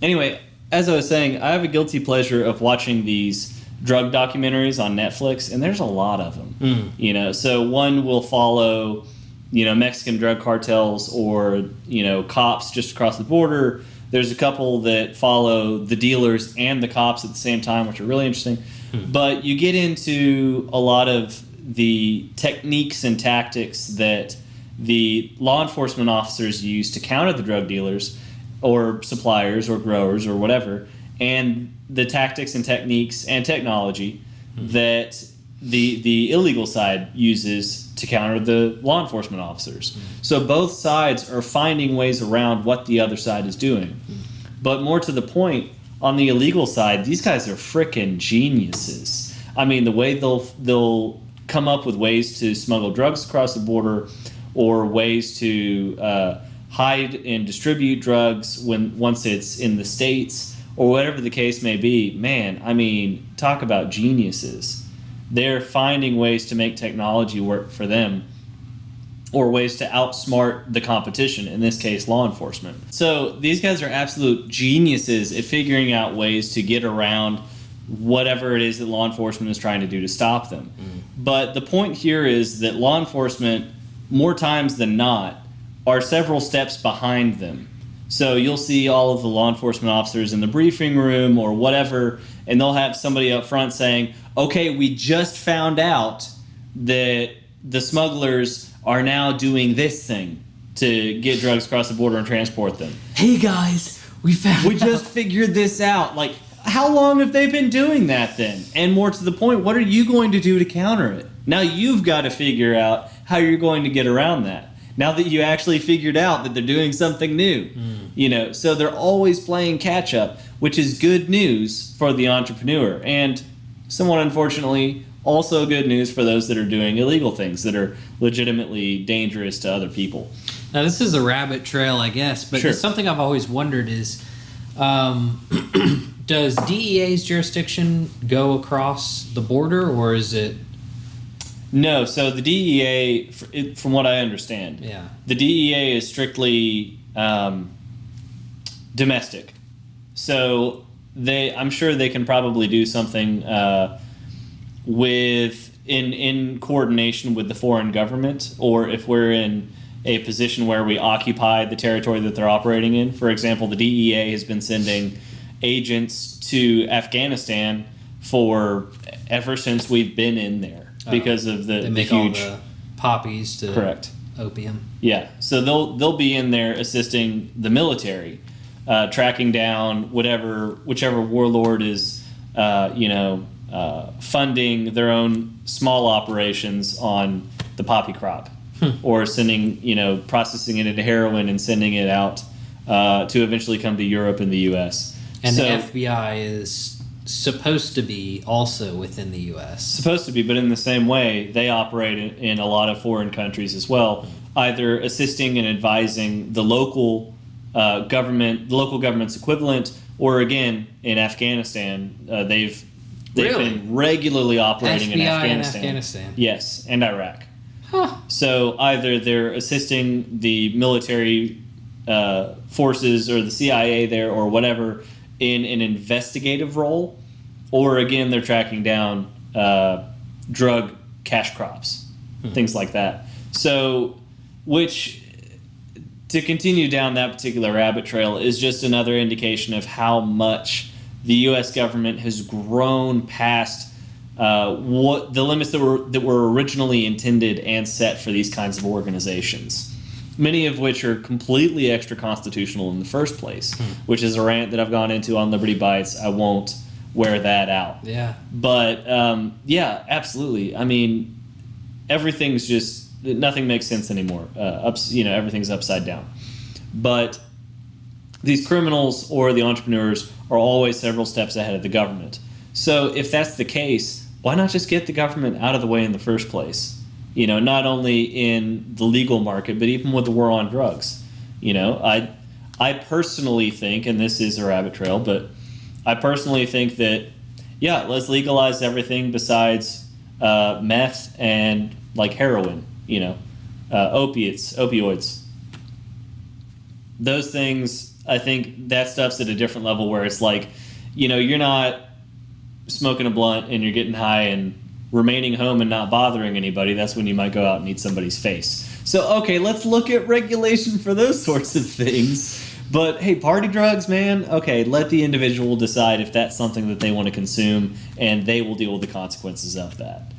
anyway, as I was saying, I have a guilty pleasure of watching these drug documentaries on Netflix, and there's a lot of them. So one will follow, Mexican drug cartels or, cops just across the border. There's a couple that follow the dealers and the cops at the same time, which are really interesting. But you get into a lot of the techniques and tactics that the law enforcement officers use to counter the drug dealers or suppliers or growers or whatever, and the tactics and techniques and technology that the illegal side uses to counter the law enforcement officers. So both sides are finding ways around what the other side is doing. But more to the point, on the illegal side, these guys are frickin' geniuses. I mean, the way they'll come up with ways to smuggle drugs across the border, or ways to hide and distribute drugs once it's in the States, or whatever the case may be. Man, I mean, talk about geniuses. They're finding ways to make technology work for them, or ways to outsmart the competition, in this case, law enforcement. So these guys are absolute geniuses at figuring out ways to get around whatever it is that law enforcement is trying to do to stop them. But the point here is that law enforcement, more times than not, are several steps behind them. So you'll see all of the law enforcement officers in the briefing room or whatever, and they'll have somebody up front saying, okay, we just found out that the smugglers are now doing this thing to get drugs across the border and transport them. Hey guys, we just figured this out. Like, how long have they been doing that then? And more to the point, what are you going to do to counter it? Now you've got to figure out how you're going to get around that. Now that you actually figured out that they're doing something new. You know, so they're always playing catch up, which is good news for the entrepreneur. And somewhat unfortunately, also good news for those that are doing illegal things that are legitimately dangerous to other people. Now, this is a rabbit trail, I guess, but Sure. something I've always wondered is, does DEA's jurisdiction go across the border, or is it... No, so the DEA, from what I understand, Yeah. the DEA is strictly domestic. So I'm sure they can probably do something in coordination with the foreign government, or if we're in a position where we occupy the territory that they're operating in. For example, the DEA has been sending agents to Afghanistan ever since we've been in there because of the They make huge all the poppies to correct opium. yeah. So they'll be in there assisting the military, tracking down whichever warlord is funding their own small operations on the poppy crop, or sending, processing it into heroin and sending it out to eventually come to Europe and the U.S. And so, the FBI is supposed to be also within the U.S. Supposed to be, but in the same way, they operate in a lot of foreign countries as well, either assisting and advising the local government's equivalent, or again, in Afghanistan, they've Really? been regularly operating in FBI in Afghanistan. Afghanistan. Yes, and Iraq. Huh. So either they're assisting the military forces or the CIA there or whatever in an investigative role, or again, they're tracking down drug cash crops, things like that. So, which, to continue down that particular rabbit trail, is just another indication of how much the U.S. government has grown past what the limits that were originally intended and set for these kinds of organizations. Many of which are completely extra-constitutional in the first place, which is a rant that I've gone into on Liberty Bites. I won't wear that out. Yeah. But, yeah, absolutely. I mean, nothing makes sense anymore. Everything's upside down. But these criminals or the entrepreneurs are always several steps ahead of the government. So if that's the case, why not just get the government out of the way in the first place? Not only in the legal market, but even with the war on drugs. I personally think, and this is a rabbit trail, but I personally think that, yeah, let's legalize everything besides meth and like heroin, opioids. Those things, I think that stuff's at a different level where it's like, you're not smoking a blunt and you're getting high and remaining home and not bothering anybody. That's when you might go out and eat somebody's face. So, okay, let's look at regulation for those sorts of things. But, hey, party drugs, man, okay, let the individual decide if that's something that they want to consume, and they will deal with the consequences of that.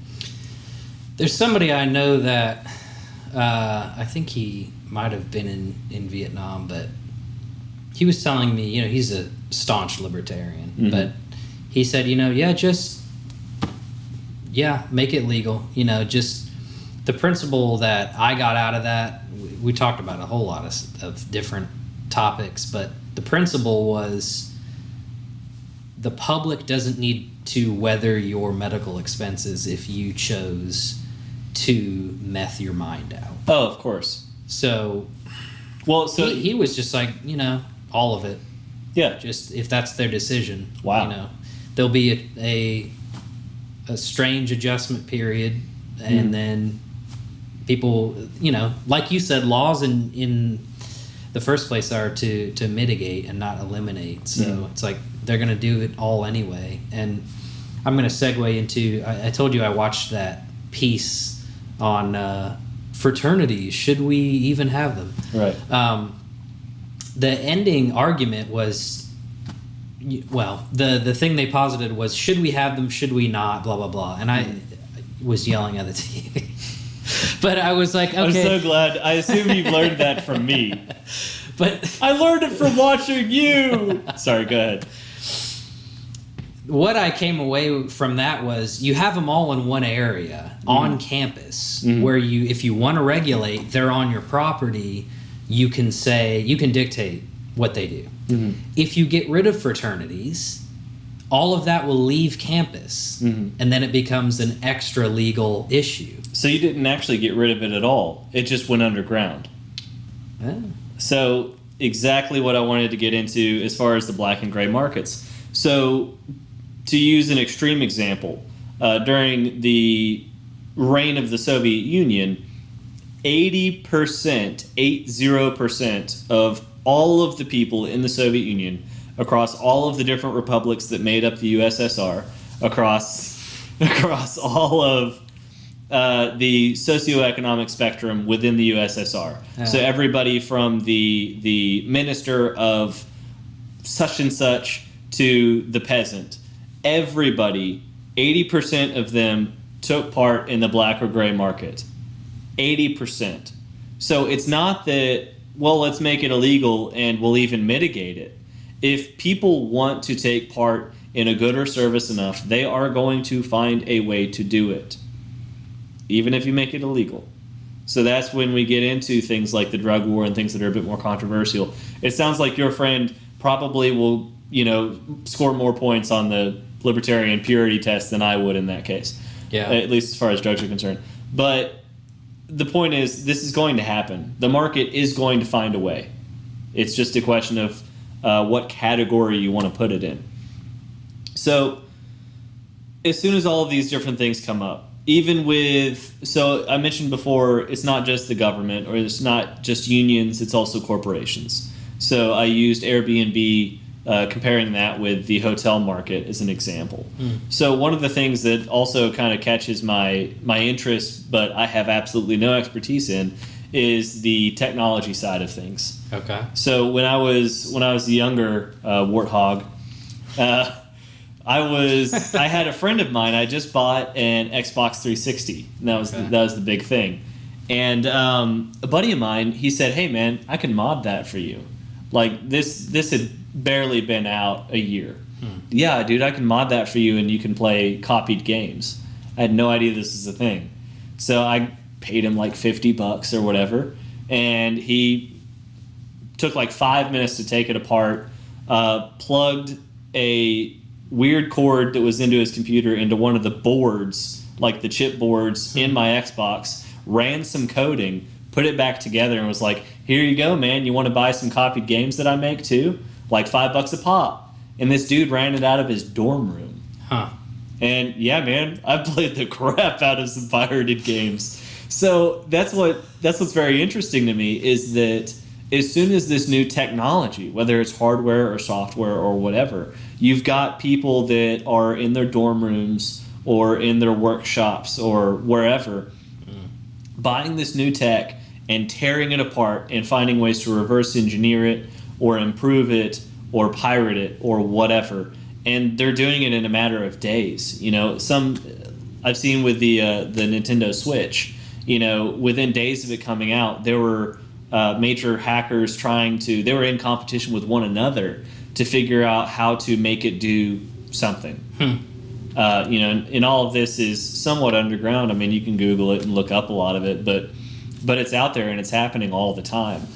There's somebody I know that I think he might have been in Vietnam, but he was telling me, he's a staunch libertarian, but he said, make it legal. Just the principle that I got out of that, we talked about a whole lot of different topics, but the principle was the public doesn't need to weather your medical expenses if you chose to meth your mind out. Oh, of course. So, he was just like, all of it. Yeah. Just if that's their decision. Wow. There'll be a strange adjustment period, and then people, like you said, laws in the first place are to mitigate and not eliminate. So it's like they're going to do it all anyway. And I'm going to segue into, I told you I watched that piece on fraternities. Should we even have them? Right. The ending argument was, well, the thing they posited was, should we have them? Should we not? Blah blah blah. And I was yelling at the TV. But I was like, okay. I'm so glad. I assume you've learned that from me. But I learned it from watching you. Sorry, go ahead. What I came away from that was, you have them all in one area on campus where you, if you want to regulate, they're on your property. You can dictate what they do. If you get rid of fraternities, all of that will leave campus, and then it becomes an extra legal issue. So you didn't actually get rid of it at all. It just went underground. Oh. So exactly what I wanted to get into as far as the black and gray markets. So to use an extreme example, during the reign of the Soviet Union, 80% of all of the people in the Soviet Union, across all of the different republics that made up the USSR, across all of the socioeconomic spectrum within the USSR. So everybody from the minister of such and such to the peasant, everybody, 80% of them took part in the black or gray market. 80%. So it's not that, well, let's make it illegal and we'll even mitigate it. If people want to take part in a good or service enough, they are going to find a way to do it, even if you make it illegal. So that's when we get into things like the drug war and things that are a bit more controversial. It sounds like your friend probably will, score more points on the libertarian purity test than I would in that case. Yeah. At least as far as drugs are concerned. But the point is, this is going to happen. The market is going to find a way. It's just a question of what category you want to put it in. So as soon as all of these different things come up, even with, so I mentioned before, it's not just the government, or it's not just unions, it's also corporations. So I used AirBNB, comparing that with the hotel market as an example. So one of the things that also kind of catches my interest, but I have absolutely no expertise in, is the technology side of things. Okay. So when I was a younger warthog, I had a friend of mine. I just bought an Xbox 360. And that was the big thing. And a buddy of mine, he said, "Hey man, I can mod that for you. Like this had barely been out a year. Yeah, dude, I can mod that for you, and you can play copied games." I had no idea this was a thing. So I paid him like $50 or whatever, and he took like 5 minutes to take it apart, plugged a weird cord that was into his computer into one of the boards, like the chip boards in my Xbox, ran some coding, put it back together, and was like, "Here you go, man. You want to buy some copied games that I make too? Like $5 a pop." And this dude ran it out of his dorm room. Huh. And yeah, man, I played the crap out of some pirated games. So that's what's very interesting to me, is that as soon as this new technology, whether it's hardware or software or whatever, you've got people that are in their dorm rooms or in their workshops or wherever buying this new tech and tearing it apart and finding ways to reverse engineer it or improve it or pirate it or whatever. And they're doing it in a matter of days. Some I've seen with the Nintendo Switch, within days of it coming out, there were major hackers they were in competition with one another to figure out how to make it do something. And all of this is somewhat underground. I mean, you can Google it and look up a lot of it, but it's out there and it's happening all the time.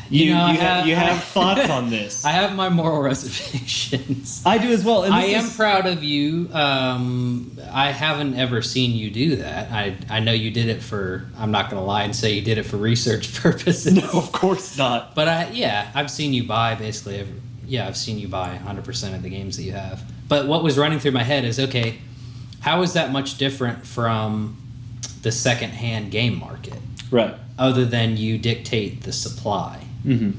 You have thoughts on this? I have my moral reservations. I do as well. And I am proud of you. I haven't ever seen you do that. I know you did it for, I'm not going to lie and say you did it for research purposes. No, of course not. But I've seen you buy basically I've seen you buy 100% of the games that you have. But what was running through my head is, okay, how is that much different from the secondhand game market? Right. Other than you dictate the supply. Mm-hmm.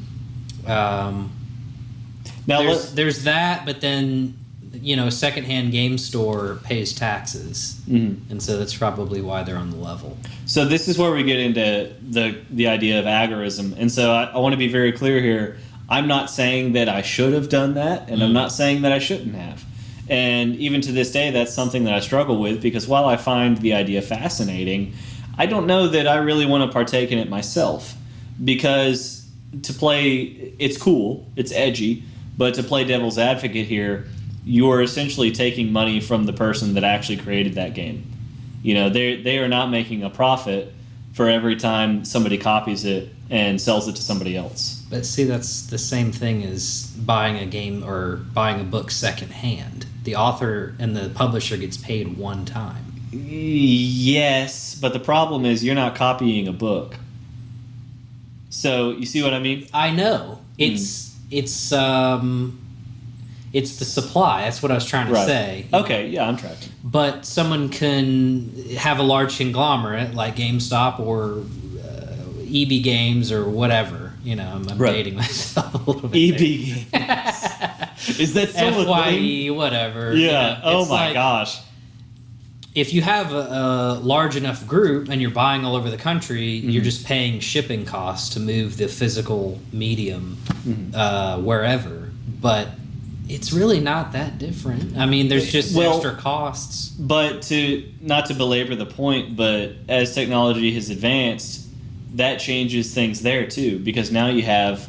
Now there's that, but then a secondhand game store pays taxes, and so that's probably why they're on the level. So this is where we get into the idea of agorism. And so I want to be very clear here. I'm not saying that I should have done that, and I'm not saying that I shouldn't have. And even to this day, that's something that I struggle with, because while I find the idea fascinating, I don't know that I really want to partake in it myself. Because to play, it's cool, it's edgy, but to play devil's advocate here, you're essentially taking money from the person that actually created that game. They are not making a profit for every time somebody copies it and sells it to somebody else. But see, that's the same thing as buying a game or buying a book secondhand. The author and the publisher gets paid one time. Yes, but the problem is you're not copying a book. So you see what I mean? I know. It's the supply. That's what I was trying to say. Okay, yeah, I'm tracking. But someone can have a large conglomerate like GameStop or EB Games or whatever. I'm dating myself a little bit. EB Games. Is that still FYE, whatever. Yeah. Oh my gosh. If you have a large enough group and you're buying all over the country, you're just paying shipping costs to move the physical medium wherever. But it's really not that different. I mean, there's just extra costs. But not to belabor the point, but as technology has advanced, that changes things there too, because now you have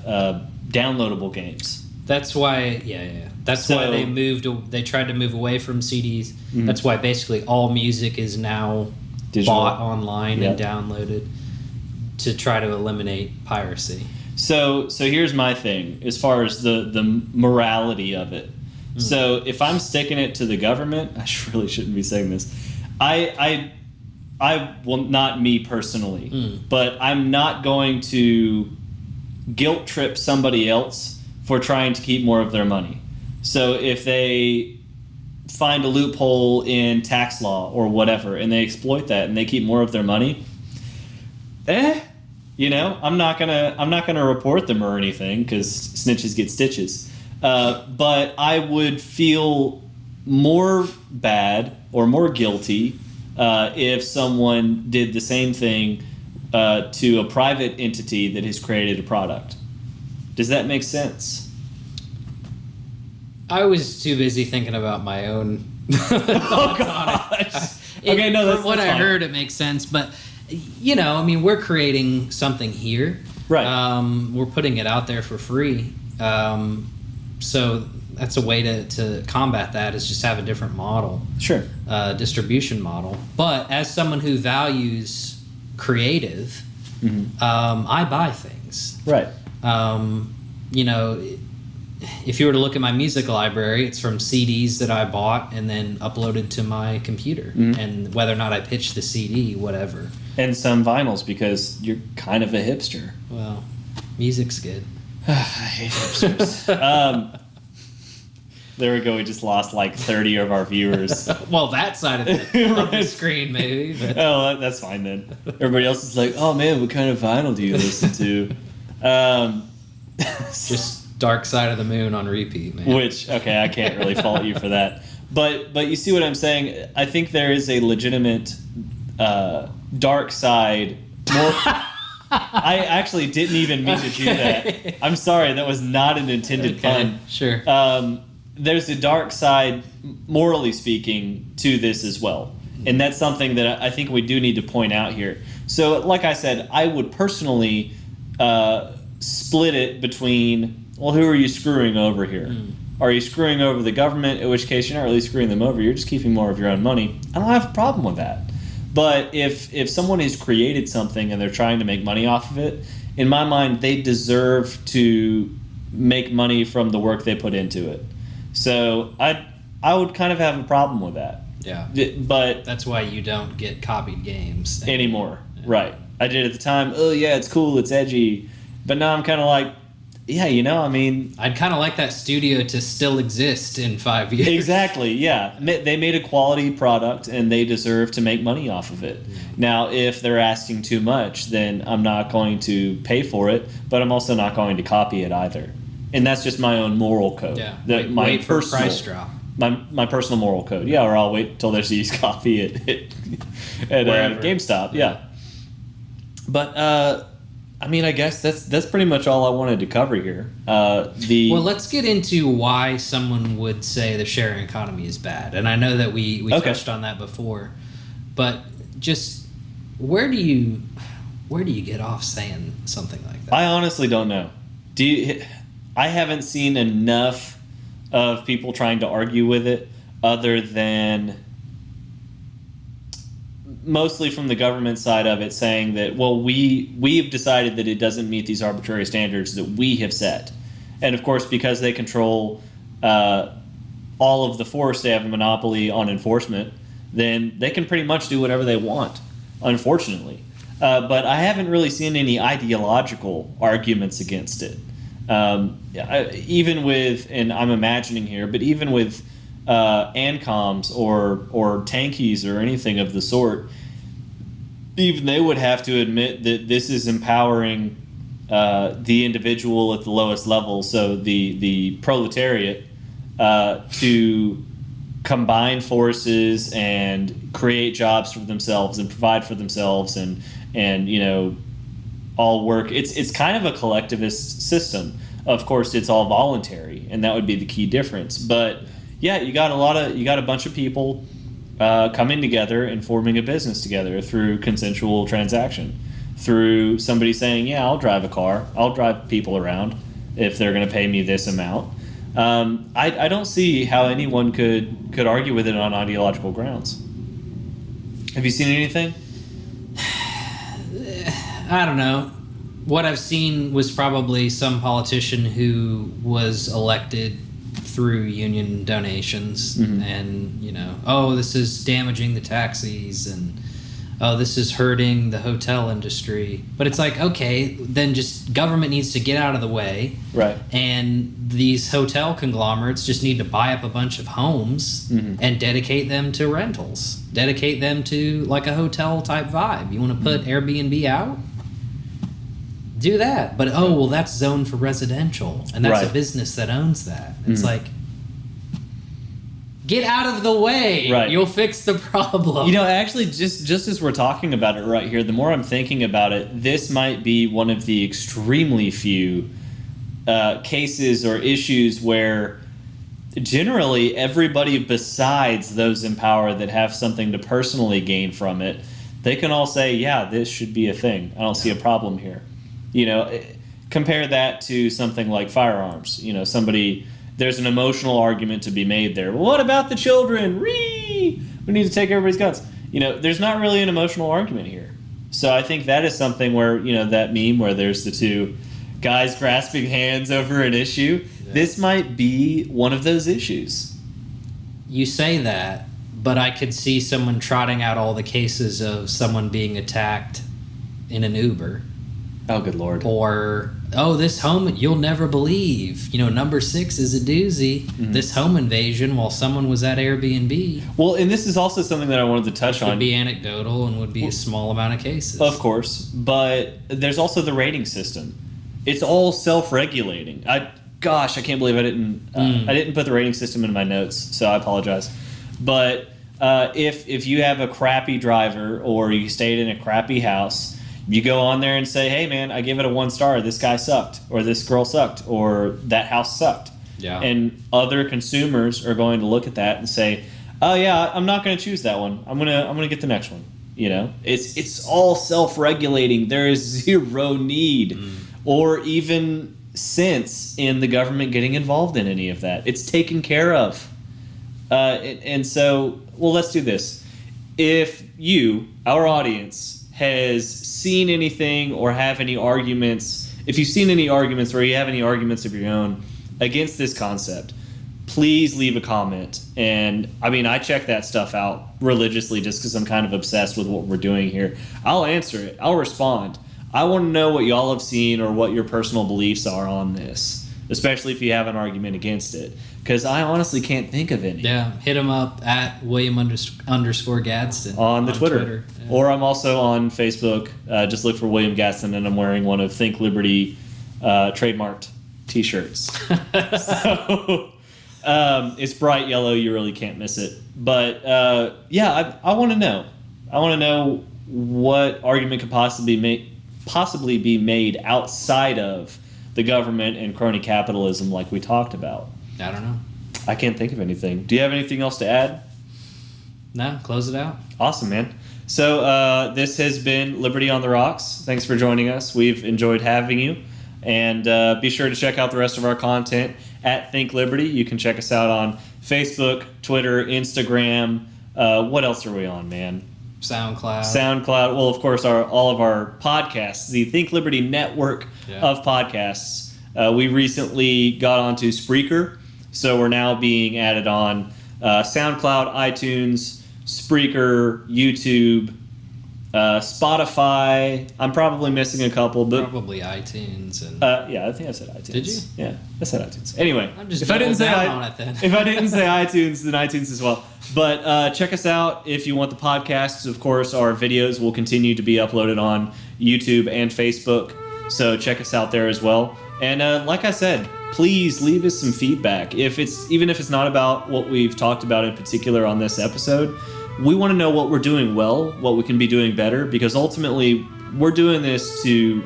downloadable games. That's why, That's why they tried to move away from CDs. That's why basically all music is now digital, bought online and downloaded to try to eliminate piracy. So here's my thing as far as the morality of it. So if I'm sticking it to the government, I really shouldn't be saying this. I well, not me personally, but I'm not going to guilt trip somebody else for trying to keep more of their money. So if they find a loophole in tax law or whatever and they exploit that and they keep more of their money, I'm not gonna report them or anything, because snitches get stitches. But I would feel more bad or more guilty if someone did the same thing to a private entity that has created a product. Does that make sense? I was too busy thinking about my own. Oh gosh. Okay, no, that's from what that's I fine. heard, it makes sense. But we're creating something here. Right. We're putting it out there for free. So that's a way to combat that, is just have a different model. Sure. Distribution model. But as someone who values creative, I buy things. Right. If you were to look at my music library, it's from CDs that I bought and then uploaded to my computer. And whether or not I pitch the CD, whatever. And some vinyls, because you're kind of a hipster. Well, music's good. I hate hipsters. There we go. We just lost like 30 of our viewers. Well, that side of the screen, maybe. But. Oh, that's fine then. Everybody else is like, oh man, what kind of vinyl do you listen to? Just Dark Side of the Moon on repeat, man. Which, okay, I can't really fault you for that. But you see what I'm saying? I think there is a legitimate dark side. I actually didn't even mean to do that. I'm sorry, that was not an intended pun. Sure. There's a dark side, morally speaking, to this as well. And that's something that I think we do need to point out here. So, like I said, I would personally split it between, well, who are you screwing over here? Are you screwing over the government, in which case you're not really screwing them over, you're just keeping more of your own money. I don't have a problem with that. But if someone has created something and they're trying to make money off of it, in my mind, they deserve to make money from the work they put into it. So I would kind of have a problem with that. Yeah. But that's why you don't get copied games anymore. Yeah. Right. I did at the time, oh yeah, it's cool, it's edgy. But now I'm kind of like, yeah, I'd kind of like that studio to still exist in 5 years. Exactly, yeah. They made a quality product and they deserve to make money off of it. Yeah. Now, if they're asking too much, then I'm not going to pay for it, but I'm also not going to copy it either. And that's just my own moral code. Yeah. My wait for personal price drop. my personal moral code. Yeah, or I'll wait till there's used coffee at GameStop. Yeah. But I mean, I guess that's pretty much all I wanted to cover here. Well, let's get into why someone would say the sharing economy is bad. And I know that we touched on that before, but just where do you get off saying something like that? I honestly don't know. I haven't seen enough of people trying to argue with it, other than mostly from the government side of it, saying that, well, we've decided that it doesn't meet these arbitrary standards that we have set. And of course, because they control all of the force, they have a monopoly on enforcement, then they can pretty much do whatever they want, unfortunately. But I haven't really seen any ideological arguments against it. Even with, and I'm imagining here, but even with ANCOMs or tankies or anything of the sort, even they would have to admit that this is empowering the individual at the lowest level, so the proletariat, to combine forces and create jobs for themselves and provide for themselves and all work. It's kind of a collectivist system. Of course, it's all voluntary, and that would be the key difference. But yeah, you got a bunch of people coming together and forming a business together through consensual transaction, through somebody saying, yeah, I'll drive a car, I'll drive people around if they're going to pay me this amount. I don't see how anyone could argue with it on ideological grounds. Have you seen anything? I don't know. What I've seen was probably some politician who was elected through union donations, Mm-hmm. and oh, this is damaging the taxis, and oh, this is hurting the hotel industry. But it's like, okay, then just government needs to get out of the way, right? And these hotel conglomerates just need to buy up a bunch of homes Mm-hmm. and dedicate them to rentals, dedicate them to like a hotel type vibe. You want to put Airbnb out? Do that. But well, that's zoned for residential, and that's Right. a business that owns that. It's Mm-hmm. like, get out of the way. Right. You'll fix the problem. Actually, just as we're talking about it right here, the more I'm thinking about it, this might be one of the extremely few cases or issues where generally everybody besides those in power that have something to personally gain from it, they can all say, yeah, this should be a thing. I don't see a problem here. Compare that to something like firearms. There's an emotional argument to be made there. Well, what about the children? We need to take everybody's guns. There's not really an emotional argument here. So I think that is something where, that meme where there's the two guys grasping hands over an issue. Yeah. This might be one of those issues. You say that, but I could see someone trotting out all the cases of someone being attacked in an Uber. Oh, good Lord. Or, this home, you'll never believe. Number 6 is a doozy. Mm-hmm. This home invasion while someone was at Airbnb. Well, and this is also something that I wanted to touch on. Would be anecdotal and would be a small amount of cases. Of course. But there's also the rating system. It's all self-regulating. I can't believe I didn't put the rating system in my notes, so I apologize. But if you have a crappy driver or you stayed in a crappy house, you go on there and say, hey, man, I give it a 1 star. This guy sucked, or this girl sucked, or that house sucked. Yeah. And other consumers are going to look at that and say, oh, yeah, I'm not going to choose that one. I'm gonna get the next one. It's all self-regulating. There is zero need or even sense in the government getting involved in any of that. It's taken care of. And so, well, let's do this. If you, our audience, has seen anything or have any arguments, if you've seen any arguments or you have any arguments of your own against this concept, please leave a comment. And I check that stuff out religiously just because I'm kind of obsessed with what we're doing here. I'll answer it. I'll respond. I want to know what y'all have seen or what your personal beliefs are on this, especially if you have an argument against it, because I honestly can't think of any. Yeah, hit him up at William_Gadsden on the Twitter. Yeah. Or I'm also on Facebook. Just look for William Gadsden, and I'm wearing one of Think Liberty trademarked T-shirts. So It's bright yellow. You really can't miss it. But yeah, I want to know. I want to know what argument could possibly be made outside of the government and crony capitalism, like we talked about. I don't know. I can't think of anything. Do you have anything else to add? No, close it out. Awesome, man. So this has been Liberty on the Rocks. Thanks for joining us. We've enjoyed having you. And be sure to check out the rest of our content at Think Liberty. You can check us out on Facebook, Twitter, Instagram. What else are we on, man? SoundCloud. Well, of course, all of our podcasts, the Think Liberty network of podcasts. We recently got onto Spreaker, so we're now being added on SoundCloud, iTunes, Spreaker, YouTube, Spotify. I'm probably missing a couple, but probably iTunes and yeah, I think I said iTunes. Did you? Yeah, I said iTunes. Anyway, if I didn't say iTunes, then iTunes as well. But check us out if you want the podcasts. Of course, our videos will continue to be uploaded on YouTube and Facebook, so check us out there as well. And like I said, please leave us some feedback. Even if it's not about what we've talked about in particular on this episode, we want to know what we're doing well, what we can be doing better, because ultimately we're doing this to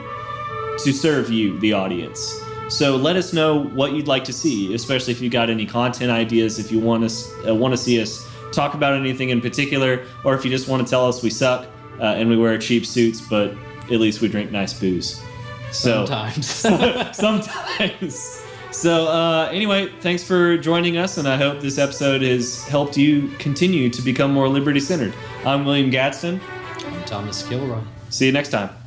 serve you, the audience. So let us know what you'd like to see, especially if you got any content ideas, if you want to see us talk about anything in particular, or if you just want to tell us we suck and we wear cheap suits, but at least we drink nice booze. So, sometimes. So anyway, thanks for joining us, and I hope this episode has helped you continue to become more liberty-centered. I'm William Gadsden. I'm Thomas Kilroy. See you next time.